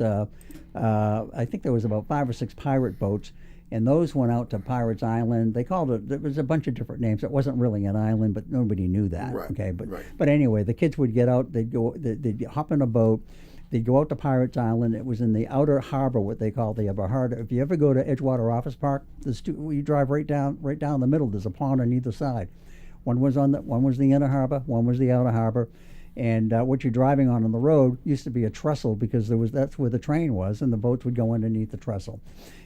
S4: I think there was about 5 or 6 pirate boats. And those went out to Pirates Island. They called it. There was a bunch of different names. It wasn't really an island, but nobody knew that.
S1: Right.
S4: Okay. But anyway, the kids would get out. They'd hop in a boat. They'd go out to Pirates Island. It was in the outer harbor, what they call the outer harbor. If you ever go to Edgewater Office Park, you drive right down the middle. There's a pond on either side. One was the inner harbor. One was the outer harbor. And what you're driving on the road used to be a trestle because that's where the train was, and the boats would go underneath the trestle.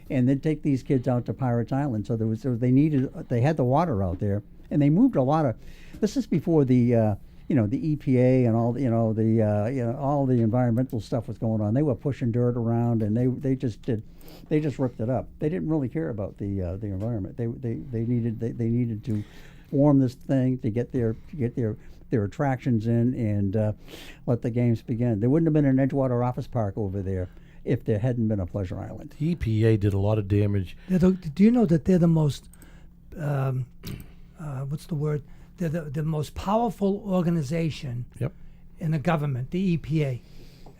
S4: And they'd take these kids out to Pirates Island. So they had the water out there, and they moved a lot of. This is before the EPA and all all the environmental stuff was going on. They were pushing dirt around, and they just ripped it up. They didn't really care about the environment. They needed to form this thing to get their attractions in and let the games begin. There wouldn't have been an Edgewater Office Park over there if there hadn't been a Pleasure Island.
S3: The EPA did a lot of damage.
S2: Do you know that they're the most, what's the word? They're the most powerful organization in the government, the EPA.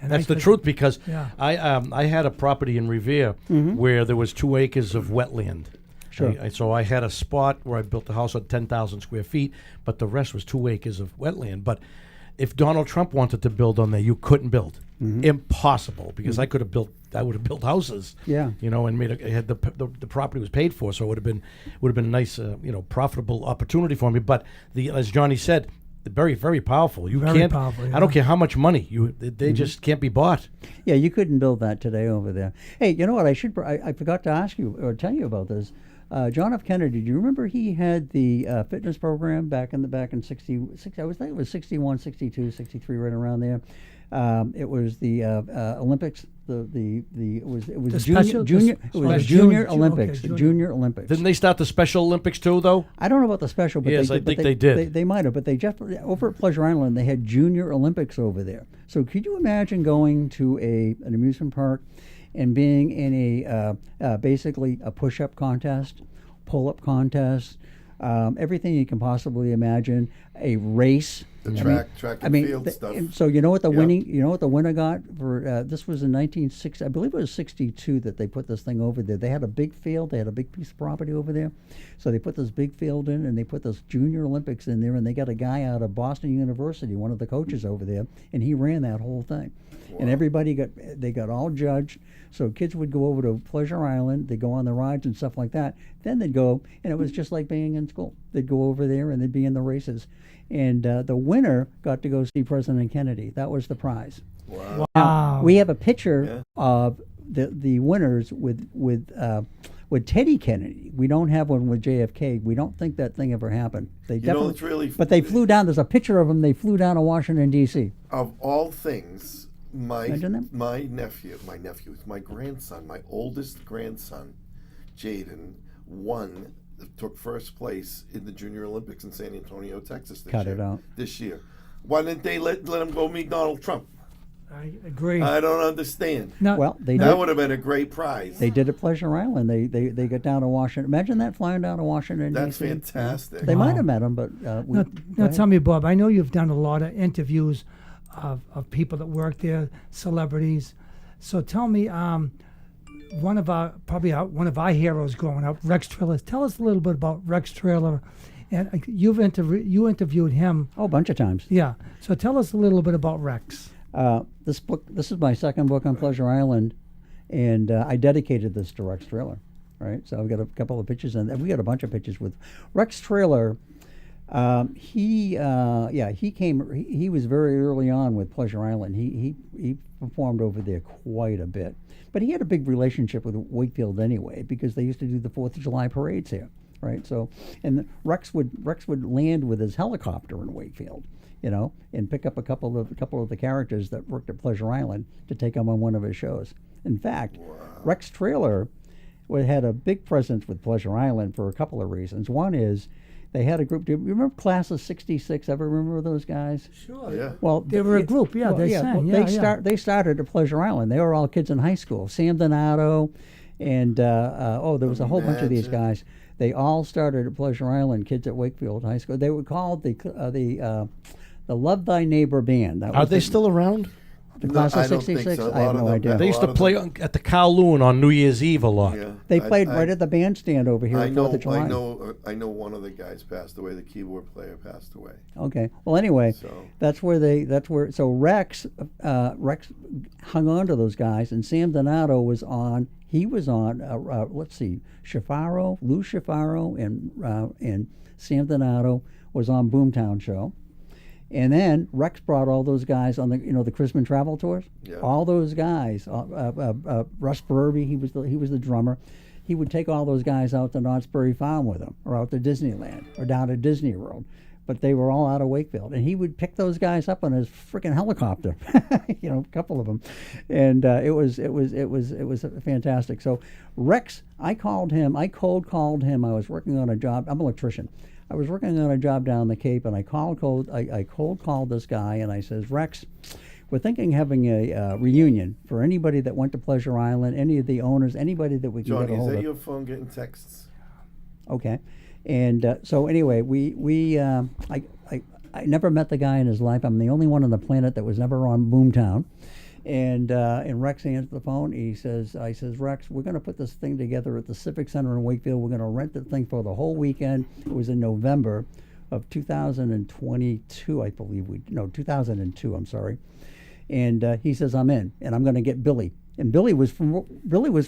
S2: And
S3: That's the truth, because
S2: Yeah.
S3: I had a property in Revere where there was 2 acres of wetland.
S4: Sure.
S3: So I had a spot where I built a house on 10,000 square feet, but the rest was 2 acres of wetland. But if Donald Trump wanted to build on there, you couldn't build. Impossible, because I would have built houses.
S4: Yeah.
S3: And the property was paid for, so it would have been a nice, profitable opportunity for me. But as Johnny said, very, very powerful. You
S2: Very
S3: can't.
S2: powerful,
S3: I
S2: yeah.
S3: don't care how much money they just can't be bought.
S4: Yeah, you couldn't build that today over there. Hey, you know what? I forgot to ask you or tell you about this. John F. Kennedy, do you remember he had the fitness program back in 60, I was thinking it was 61, 62, 63, right around there. It was the Olympics. It was Junior Olympics.
S2: Okay,
S4: Junior Olympics.
S3: Didn't they start the Special Olympics too, though?
S4: I don't know about the special, but
S3: Yes, I think they did.
S4: They might have, but they just over at Pleasure Island they had Junior Olympics over there. So could you imagine going to an amusement park and being in basically a push-up contest, pull-up contest, everything you can possibly imagine, a race.
S1: The track and field stuff.
S4: So you know what the winner got for this was in 1960, I believe it was 62 that they put this thing over there. They had a big field, they had a big piece of property over there, so they put this big field in, and they put this Junior Olympics in there, and they got a guy out of Boston University, one of the coaches over there, and he ran that whole thing. Wow. And everybody got all judged. So kids would go over to Pleasure Island, they'd go on the rides and stuff like that. Then they'd go, and it was just like being in school. They'd go over there and they'd be in the races. And the winner got to go see President Kennedy. That was the prize.
S1: Wow.
S4: Now, we have a picture of the winners with Teddy Kennedy. We don't have one with JFK. We don't think that thing ever happened. But they flew down. There's a picture of them. They flew down to Washington, D.C.
S1: Of all things, my grandson, my oldest grandson, Jaden, took first place in the Junior Olympics in San Antonio, Texas this year. Why didn't they let him go meet Donald Trump?
S2: I agree.
S1: I don't understand.
S4: That
S1: would have been a great prize.
S4: They did at Pleasure Island. They got down to Washington. Imagine that, flying down to Washington,
S1: That's
S4: D.C.
S1: fantastic.
S4: They might have met him, but
S2: Now tell me, Bob, I know you've done a lot of interviews of people that work there, celebrities. So tell me, one of our heroes growing up, Rex Trailer. Tell us a little bit about Rex Trailer, and you interviewed him.
S4: a bunch of times.
S2: Yeah. So tell us a little bit about Rex.
S4: This is my second book on Pleasure Island, and I dedicated this to Rex Trailer. Right. So I've got a couple of pictures, and we got a bunch of pictures with Rex Trailer. He came. He was very early on with Pleasure Island. He performed over there quite a bit, but he had a big relationship with Wakefield anyway, because they used to do the 4th of July parades here, right? So, and Rex would land with his helicopter in Wakefield, and pick up a couple of the characters that worked at Pleasure Island to take them on one of his shows. In fact, Rex Trailer had a big presence with Pleasure Island for a couple of reasons. One is they had a group. Do you remember Class of '66? Ever remember those guys?
S2: Sure.
S1: Yeah.
S4: Well,
S2: They were a group, yeah, they sang,
S4: They started at Pleasure Island. They were all kids in high school. Sam Donato, and there was a whole bunch of these
S1: Imagine.
S4: guys. They all started at Pleasure Island. Kids at Wakefield High School. They were called the Love Thy Neighbor Band. That
S3: Are
S4: was
S3: they
S4: the,
S3: still around?
S4: the
S1: No,
S4: class
S1: I
S4: of
S1: don't think
S4: '66?
S1: so. A
S4: I have
S1: lot of
S4: no
S1: them
S4: idea.
S1: have-
S3: They used to
S1: lot of
S3: play
S1: them-
S3: at the Kowloon on New Year's Eve a lot.
S1: Yeah.
S4: They played right at the bandstand over here
S1: I
S4: at
S1: know.
S4: 4th of July.
S1: I know. One of the guys passed away. The keyboard player passed away.
S4: Okay. Well, anyway,
S1: So
S4: so Rex hung on to those guys, and Sam Donato was on. He was on. Let's see, Lou Schifaro, and Sam Donato was on Boomtown Show, and then Rex brought all those guys on the Christmas travel tours.
S1: Yeah.
S4: All those guys. Russ Burby, he was the drummer. He would take all those guys out to Knott's Berry Farm with him, or out to Disneyland, or down to Disney World. But they were all out of Wakefield, and he would pick those guys up on his freaking helicopter, a couple of them, and it was fantastic. So Rex, I cold called him. I was working on a job. I'm an electrician. I was working on a job down the Cape, and I cold called this guy, and I says, Rex, we're thinking of having a reunion for anybody that went to Pleasure Island, any of the owners, anybody that we can
S1: Johnny,
S4: get a
S1: is
S4: hold
S1: that
S4: of.
S1: your phone getting texts?
S4: Okay, and so anyway, I never met the guy in his life. I'm the only one on the planet that was never on Boomtown. And Rex answered the phone. I says, Rex, we're going to put this thing together at the Civic Center in Wakefield. We're going to rent the thing for the whole weekend. It was in November of 2022, I believe. 2002. I'm sorry. And he says, I'm in, and I'm going to get Billy. And Billy was from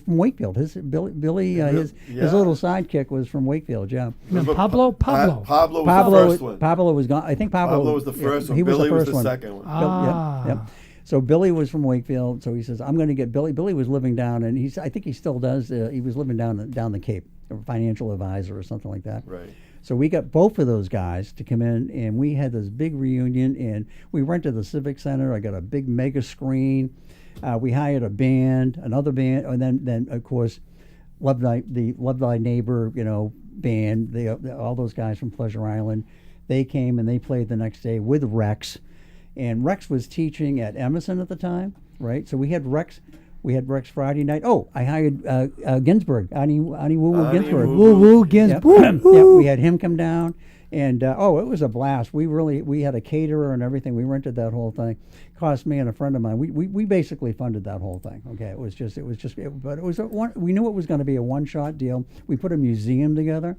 S4: Wakefield. His little sidekick was from Wakefield. Yeah.
S2: Pablo?
S1: Pablo was the first one.
S4: Pablo was gone. I think
S1: Pablo was the first one.
S4: He was
S1: Billy
S4: the
S1: was
S4: first
S1: the
S4: one.
S1: second one.
S4: Yep. So Billy was from Wakefield. So he says, I'm going to get Billy. Billy was living down, and I think he still does. He was living down the Cape, a financial advisor or something like that.
S1: Right.
S4: So we got both of those guys to come in, and we had this big reunion, and we rented the Civic Center. I got a big mega screen. We hired a band, another band, and then of course, Love Thy Neighbor, band. All those guys from Pleasure Island, they came and they played the next day with Rex, and Rex was teaching at Emerson at the time, right? So we had Rex Friday night. Oh, I hired Ginsberg, Ani Woo Ginsberg.
S2: Woo Ginsburg.
S4: Yeah, we had him come down, and it was a blast. We had a caterer and everything. We rented that whole thing. Cost me and a friend of mine. We basically funded that whole thing. Okay, we knew it was going to be a one-shot deal. We put a museum together.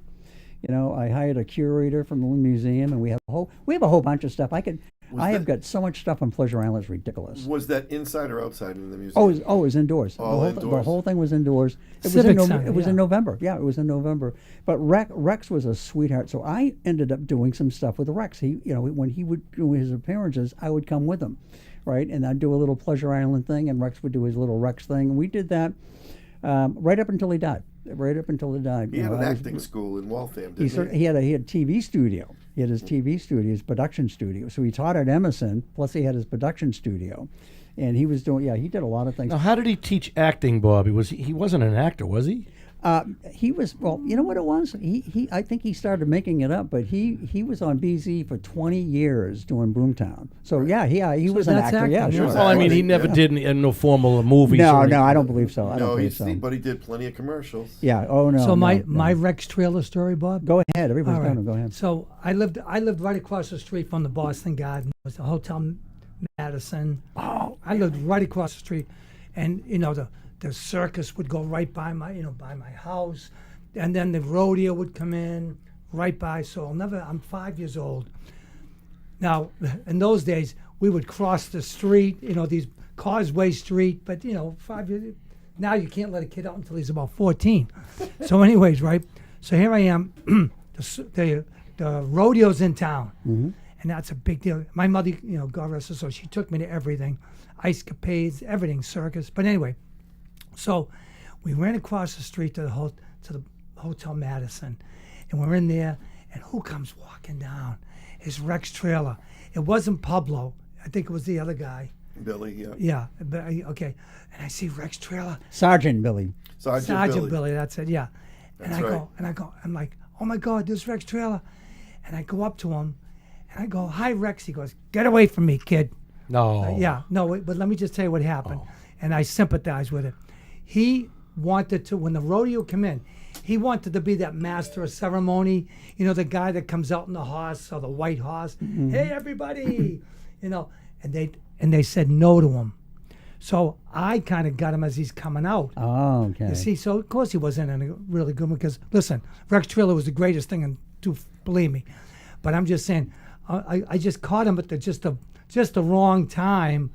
S4: I hired a curator from the museum, and we have a whole bunch of stuff. I have got so much stuff on Pleasure Island. It's ridiculous.
S1: Was that inside or outside in the museum?
S4: It was indoors.
S1: All
S4: The
S1: indoors.
S4: whole thing was indoors. It
S2: Civic
S4: was
S2: Center,
S4: in
S2: yeah.
S4: November. Yeah, it was in November. But Rex was a sweetheart. So I ended up doing some stuff with Rex. He, when he would do his appearances, I would come with him, right? And I'd do a little Pleasure Island thing, and Rex would do his little Rex thing. And we did that right up until he died.
S1: He had an acting school in Waltham, didn't he?
S4: He had a TV studio. He had his TV studio, his production studio. So he taught at Emerson, plus he had his production studio. And he was doing, he did a lot of things.
S3: Now, how did he teach acting, Bobby? He wasn't an actor, was he?
S4: He was, you know what it was? I think he started making it up, but he was on BZ for 20 years doing Boomtown. So he was an
S2: that's
S4: actor.
S2: acting,
S4: Yeah,
S2: yeah.
S4: sure.
S3: Well, I mean, he never did no formal movies. or anything.
S4: No, I don't believe so. I don't
S1: No,
S4: believe so.
S1: but he did plenty of commercials.
S4: Yeah. Oh no.
S2: So
S4: no.
S2: my Rex trailer story, Bob.
S4: Go ahead. Everybody's
S2: All right.
S4: going. Go ahead.
S2: So I lived right across the street from the Boston Garden. It was the Hotel Madison. Oh, I lived right across the street, and the circus would go right by my house, and then the rodeo would come in right by. So I'm 5 years old. Now, in those days, we would cross the street, these Causeway Street, but 5 years. Now you can't let a kid out until he's about 14. So anyways, right? So here I am. The rodeo's in town, and that's a big deal. My mother, God rest her soul, she took me to everything, ice capades, everything, circus. But anyway, so we ran across the street to the Hotel Madison, and we're in there, and who comes walking down? It's Rex trailer. It wasn't Pablo. I think it was the other guy.
S1: Billy, yeah.
S2: Yeah, but okay. And I see Rex trailer.
S4: Sergeant Billy.
S1: Sergeant Billy.
S2: That's it. Yeah. And
S1: That's
S2: I go. I'm like, oh my God, this Rex trailer. And I go up to him, and I go, hi Rex. He goes, get away from me, kid.
S3: No.
S2: Yeah, no, but let me just tell you what happened. And I sympathize with it. He wanted to, when the rodeo came in, he wanted to be that master of ceremony. You know, the guy that comes out in the horse or the white horse. Hey, everybody. And they said no to him. So I kind of got him as he's coming out.
S4: Oh, okay.
S2: You see, so of course he wasn't in a really good one because, listen, Rex Trailer was the greatest thing, and believe me. But I'm just saying, I just caught him at just the wrong time,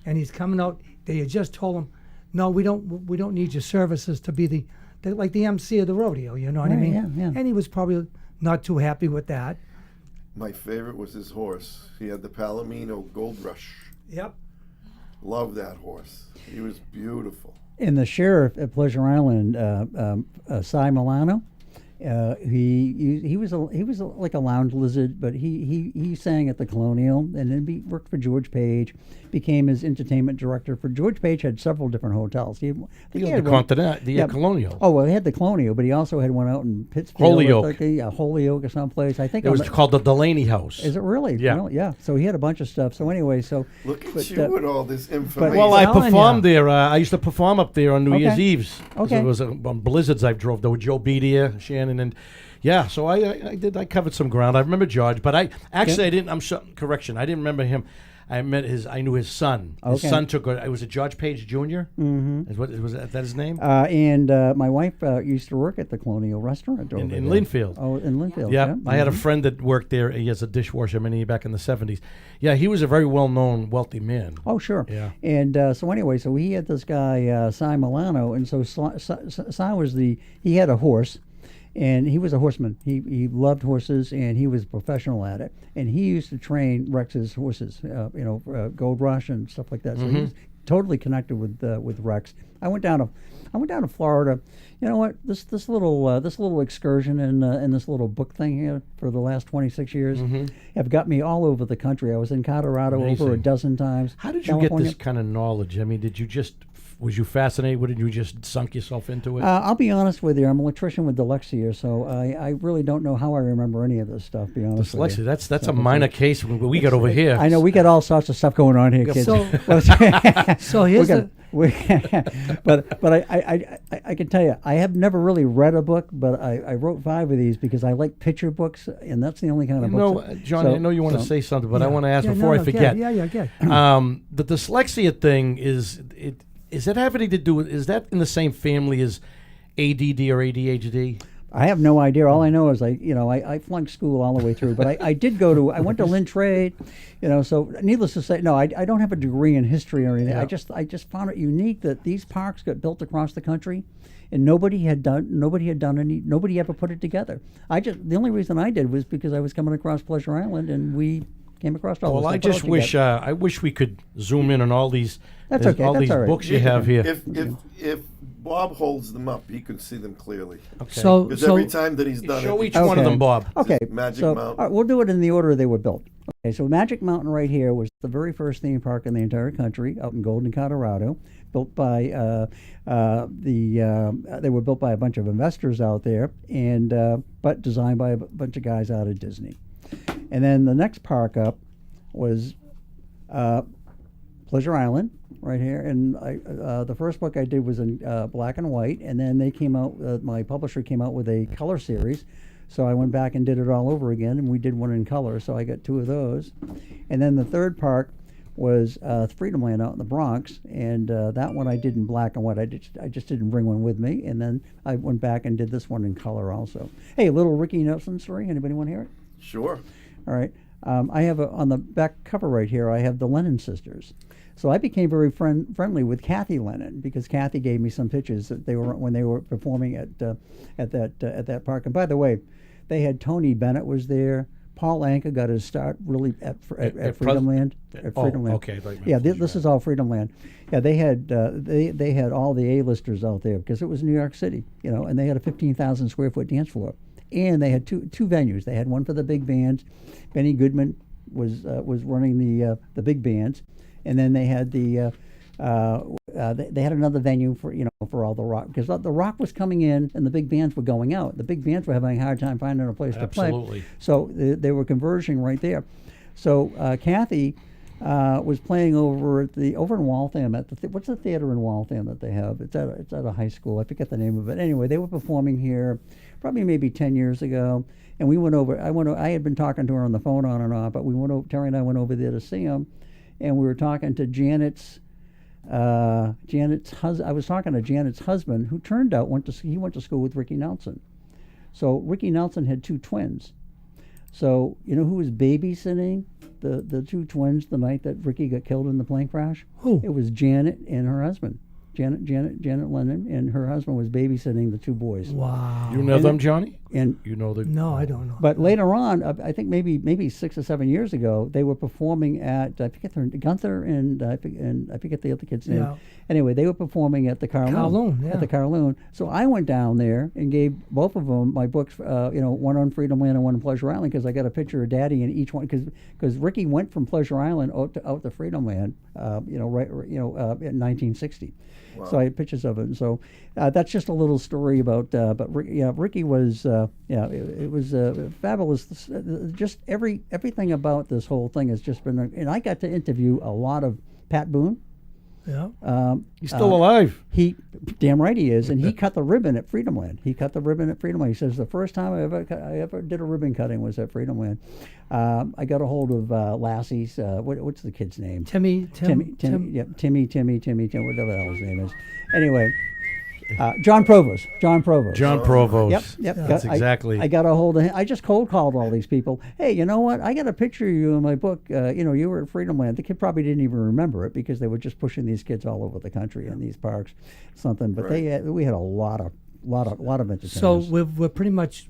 S2: and he's coming out. They had just told him, no, we don't need your services to be the like the MC of the rodeo. You know what I
S4: Right,
S2: mean?
S4: yeah.
S2: And he was probably not too happy with that.
S1: My favorite was his horse. He had the Palomino Gold Rush.
S2: Yep.
S1: Love that horse. He was beautiful.
S4: And the sheriff at Pleasure Island, Cy Milano, he was like a lounge lizard, but he sang at the Colonial, and then he worked for George Page, became his entertainment director for George Page. Had several different hotels.
S3: The Colonial.
S4: Oh well, he had the Colonial, but he also had one out in Pittsfield,
S3: Holyoke.
S4: Holyoke or someplace. I think
S3: It was called the Delaney House.
S4: Is it really?
S3: Yeah.
S4: Well, yeah. So he had a bunch of stuff. So anyway,
S1: Look at you with all this information.
S3: Well, I
S2: telling
S3: performed
S2: ya.
S3: there. I used to perform up there on New Year's Eves.
S4: Okay.
S3: It was on blizzards I drove there with Joe Bedia, Shannon, and yeah. So I covered some ground. I remember George, but I didn't. Correction. I didn't remember him. I knew his son. His
S4: Okay.
S3: son it was a George Page Jr. Mm-hmm. Was that his name?
S4: And my wife used to work at the Colonial Restaurant over
S3: in
S4: there.
S3: Linfield.
S4: Oh, in Linfield.
S3: Yeah,
S4: Yeah.
S3: I had a friend that worked there. He has a dishwasher back in the 70s. Yeah, he was a very well-known, wealthy man.
S4: Oh, sure.
S3: Yeah.
S4: And so anyway, so he had this guy, Cy Milano, and so Cy was he had a horse, and he was a horseman. He loved horses, and he was a professional at it. And he used to train Rex's horses, Gold Rush and stuff like that. So he was totally connected with Rex. I went down to Florida. You know what? This little excursion and this little book thing here for the last 26 years have got me all over the country. I was in Colorado
S3: Amazing.
S4: over a dozen times.
S3: How did you
S4: California.
S3: get this kind of knowledge? I mean, was you fascinated with it? You just sunk yourself into it?
S4: I'll be honest with you. I'm an electrician with dyslexia, so I really don't know how I remember any of this stuff. Be honest. with
S3: Dyslexia.
S4: you.
S3: That's a minor case we got over here.
S4: I know we got all sorts of stuff going on here, kids.
S2: So here's
S4: but I can tell you, I have never really read a book, but I wrote 5 of these because I like picture books, and that's the only kind of books.
S3: John, I know you want to say something, but I want to ask
S2: Yeah,
S3: before
S2: no,
S3: I forget.
S2: Yeah, okay.
S3: The dyslexia thing is that having to do with, is that in the same family as ADD or ADHD?
S4: I have no idea. All I know is I flunked school all the way through, but I went to Lynn Trade, so needless to say, no, I don't have a degree in history or anything.
S3: Yeah.
S4: I just found it unique that these parks got built across the country, and nobody ever put it together. The only reason I did was because I was coming across Pleasure Island, and we came across all this
S3: Well,
S4: stuff.
S3: I wish we could zoom in on all these
S4: That's okay.
S3: all
S4: That's
S3: these
S4: all right.
S3: books you have here.
S1: If Bob holds them up, he can see them clearly.
S3: Okay.
S1: Because every time that he's done
S3: Show
S1: it,
S3: each one of them, Bob.
S4: Okay,
S1: Magic
S4: so
S1: Mountain.
S4: we'll do it in the order they were built. Okay, so Magic Mountain right here was the very first theme park in the entire country, out in Golden, Colorado, built by they were built by a bunch of investors out there, and but designed by a bunch of guys out of Disney. And then the next park up was Pleasure Island, right here. And the first book I did was in black and white, and then they came out. My publisher came out with a color series, so I went back and did it all over again, and we did one in color. So I got 2 of those. And then the third park was Freedom Land out in the Bronx, and that one I did in black and white. I just didn't bring one with me, and then I went back and did this one in color also. Hey, a little Ricky Nelson story. Anybody want to hear it?
S1: Sure.
S4: All right. I have on the back cover right here, I have the Lennon sisters. So I became very friendly with Kathy Lennon because Kathy gave me some pictures that when they were performing at that park. And by the way, they had Tony Bennett was there. Paul Anka got his start really at Freedom Land. At Freedom Land.
S3: Okay.
S4: Yeah, this is all Freedom Land. Yeah, they had they had all the A-listers out there because it was New York City, and they had a 15,000 square foot dance floor. And they had two venues. They had one for the big bands. Benny Goodman was running the big bands, and then they had they had another venue for for all the rock, because the rock was coming in and the big bands were going out. The big bands were having a hard time finding a place to
S3: Absolutely.
S4: play. So they were converging right there. So Kathy was playing over in Waltham at what's the theater in Waltham that they have? It's at a high school. I forget the name of it. Anyway, they were performing here probably maybe 10 years ago, and we went over. I had been talking to her on the phone on and off, but we went over. Terry and I went over there to see them, and we were talking to Janet's husband. I was talking to Janet's husband, who turned out went to school with Ricky Nelson. So Ricky Nelson had two twins. So you know who was babysitting the two twins the night that Ricky got killed in the plane crash?
S2: Who?
S4: It was Janet and her husband. Janet Lennon, and her husband was babysitting the two boys.
S2: Wow.
S3: You know them, Johnny?
S4: And
S3: You know the
S2: No, I don't know.
S4: but later on, I think maybe 6 or 7 years ago, they were performing at Gunther and I forget the other kid's name.
S2: Yeah.
S4: Anyway, they were performing at the Kowloon.
S2: Yeah.
S4: At the Kowloon. So I went down there and gave both of them my books. One on Freedom Land and one on Pleasure Island, because I got a picture of Daddy in each one. Because Ricky went from Pleasure Island out to Freedom Land. In 1960.
S1: Wow.
S4: So I had pictures of it. And so that's just a little story about. But Ricky was. It was fabulous. Just everything about this whole thing has just been. And I got to interview a lot of Pat Boone.
S2: Yeah.
S3: He's still alive.
S4: He, damn right he is, and he cut the ribbon at Freedom Land. He cut the ribbon at Freedom Land. He says the first time I ever did a ribbon cutting was at Freedom Land. I got a hold of Lassie's. What's the kid's name?
S2: Timmy,
S4: Timmy, whatever the hell his name is. Anyway, John Provost.
S3: John Provost.
S4: Yep.
S3: That's exactly.
S4: I got a hold of him. I just cold called all these people. Hey, you know what? I got a picture of you in my book. You were at Freedom Land. The kid probably didn't even remember it, because they were just pushing these kids all over the country in these parks, something. But we had a lot of entertainers.
S2: So we're pretty much.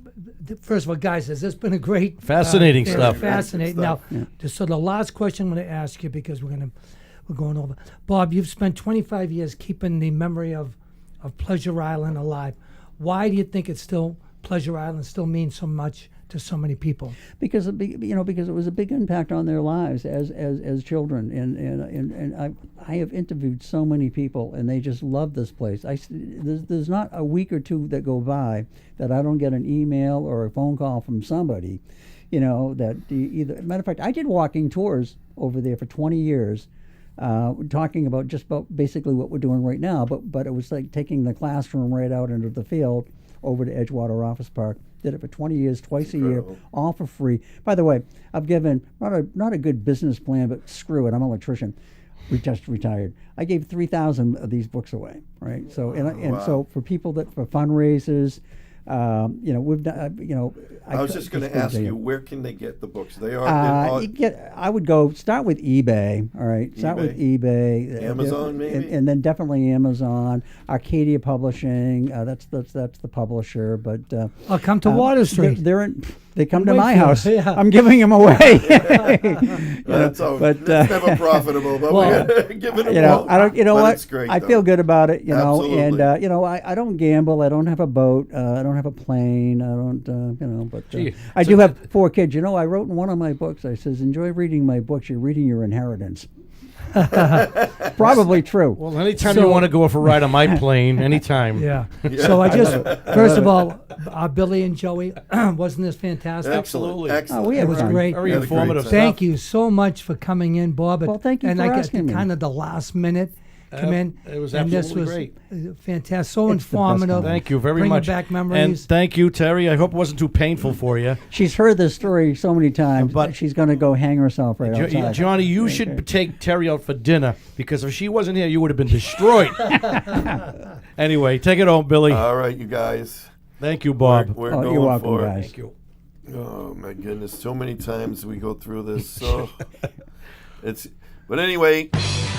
S2: First of all, guys, has this been a great,
S3: Fascinating stuff.
S2: Fascinating. Now, so the last question I'm going to ask you, because we're going over. Bob, you've spent 25 years keeping the memory of Pleasure Island alive. Why do you think Pleasure Island still means so much to so many people?
S4: Because because it was a big impact on their lives as children, and I have interviewed so many people, and they just love this place. There's not a week or two that go by that I don't get an email or a phone call from somebody, that either. Matter of fact, I did walking tours over there for 20 years. Talking about basically what we're doing right now, but it was like taking the classroom right out into the field over to Edgewater Office Park. Did it for 20 years, twice a year, all for free. By the way, I've given not a good business plan, but screw it, I'm an electrician. We just retired. I gave 3,000 of these books away, right? So so for people for fundraisers. We've done.
S1: I was just going to ask you, where can they get the books? They are.
S4: I would go start with eBay. All right, start with eBay.
S1: Amazon, maybe,
S4: and then definitely Amazon. Arcadia Publishing. That's the publisher. But
S2: I'll come to Water Street.
S4: They come to my house.
S2: Yeah.
S4: I'm giving them away.
S1: That's never profitable, but we're giving them all.
S4: I don't. You know
S1: but
S4: what?
S1: It's great,
S4: I
S1: though.
S4: feel good about it.
S1: Absolutely.
S4: And I don't gamble. I don't have a boat. I don't have a plane. I don't. But I do have 4 kids. I wrote in one of my books. I says, enjoy reading my books. You're reading your inheritance. Probably true.
S3: Well, anytime you want to go for a ride on my plane, anytime.
S2: Yeah. So I just, first of all, Billy and Joey, wasn't this fantastic?
S1: Absolutely.
S4: We
S2: It was
S4: fun.
S2: great.
S3: Very
S1: Had a great
S3: informative
S1: time.
S3: stuff.
S2: Thank you so much for coming in, Bob.
S4: Well, thank you
S2: and
S4: for
S2: I
S4: asking me.
S2: kind of the last minute come in.
S3: It was
S2: and this
S3: absolutely
S2: was
S3: great.
S2: Fantastic. So
S4: It's the best
S2: informative.
S4: kind.
S3: Thank you very
S2: Bringing
S3: much.
S2: back
S3: And
S2: memories.
S3: thank you, Terry. I hope it wasn't too painful for you.
S4: She's heard this story so many times,
S3: But-
S4: but she's going to go hang herself right outside.
S3: Johnny, you should take Terry out for dinner, because if she wasn't here, you would have been destroyed. Anyway, take it home, Billy.
S1: All right, you guys.
S3: Thank you, Bob.
S1: We're
S4: Oh,
S1: going
S4: you're welcome,
S1: for it.
S4: guys.
S3: Thank you.
S1: Oh my goodness! So many times we go through this. So But anyway,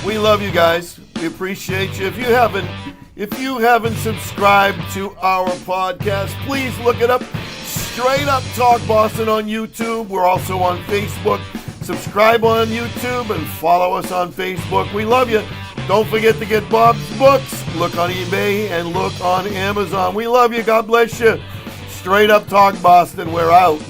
S1: we love you guys. We appreciate you. If you haven't subscribed to our podcast, please look it up. Straight Up Talk Boston on YouTube. We're also on Facebook. Subscribe on YouTube and follow us on Facebook. We love you. Don't forget to get Bob's books. Look on eBay and look on Amazon. We love you. God bless you. Straight Up Talk Boston. We're out.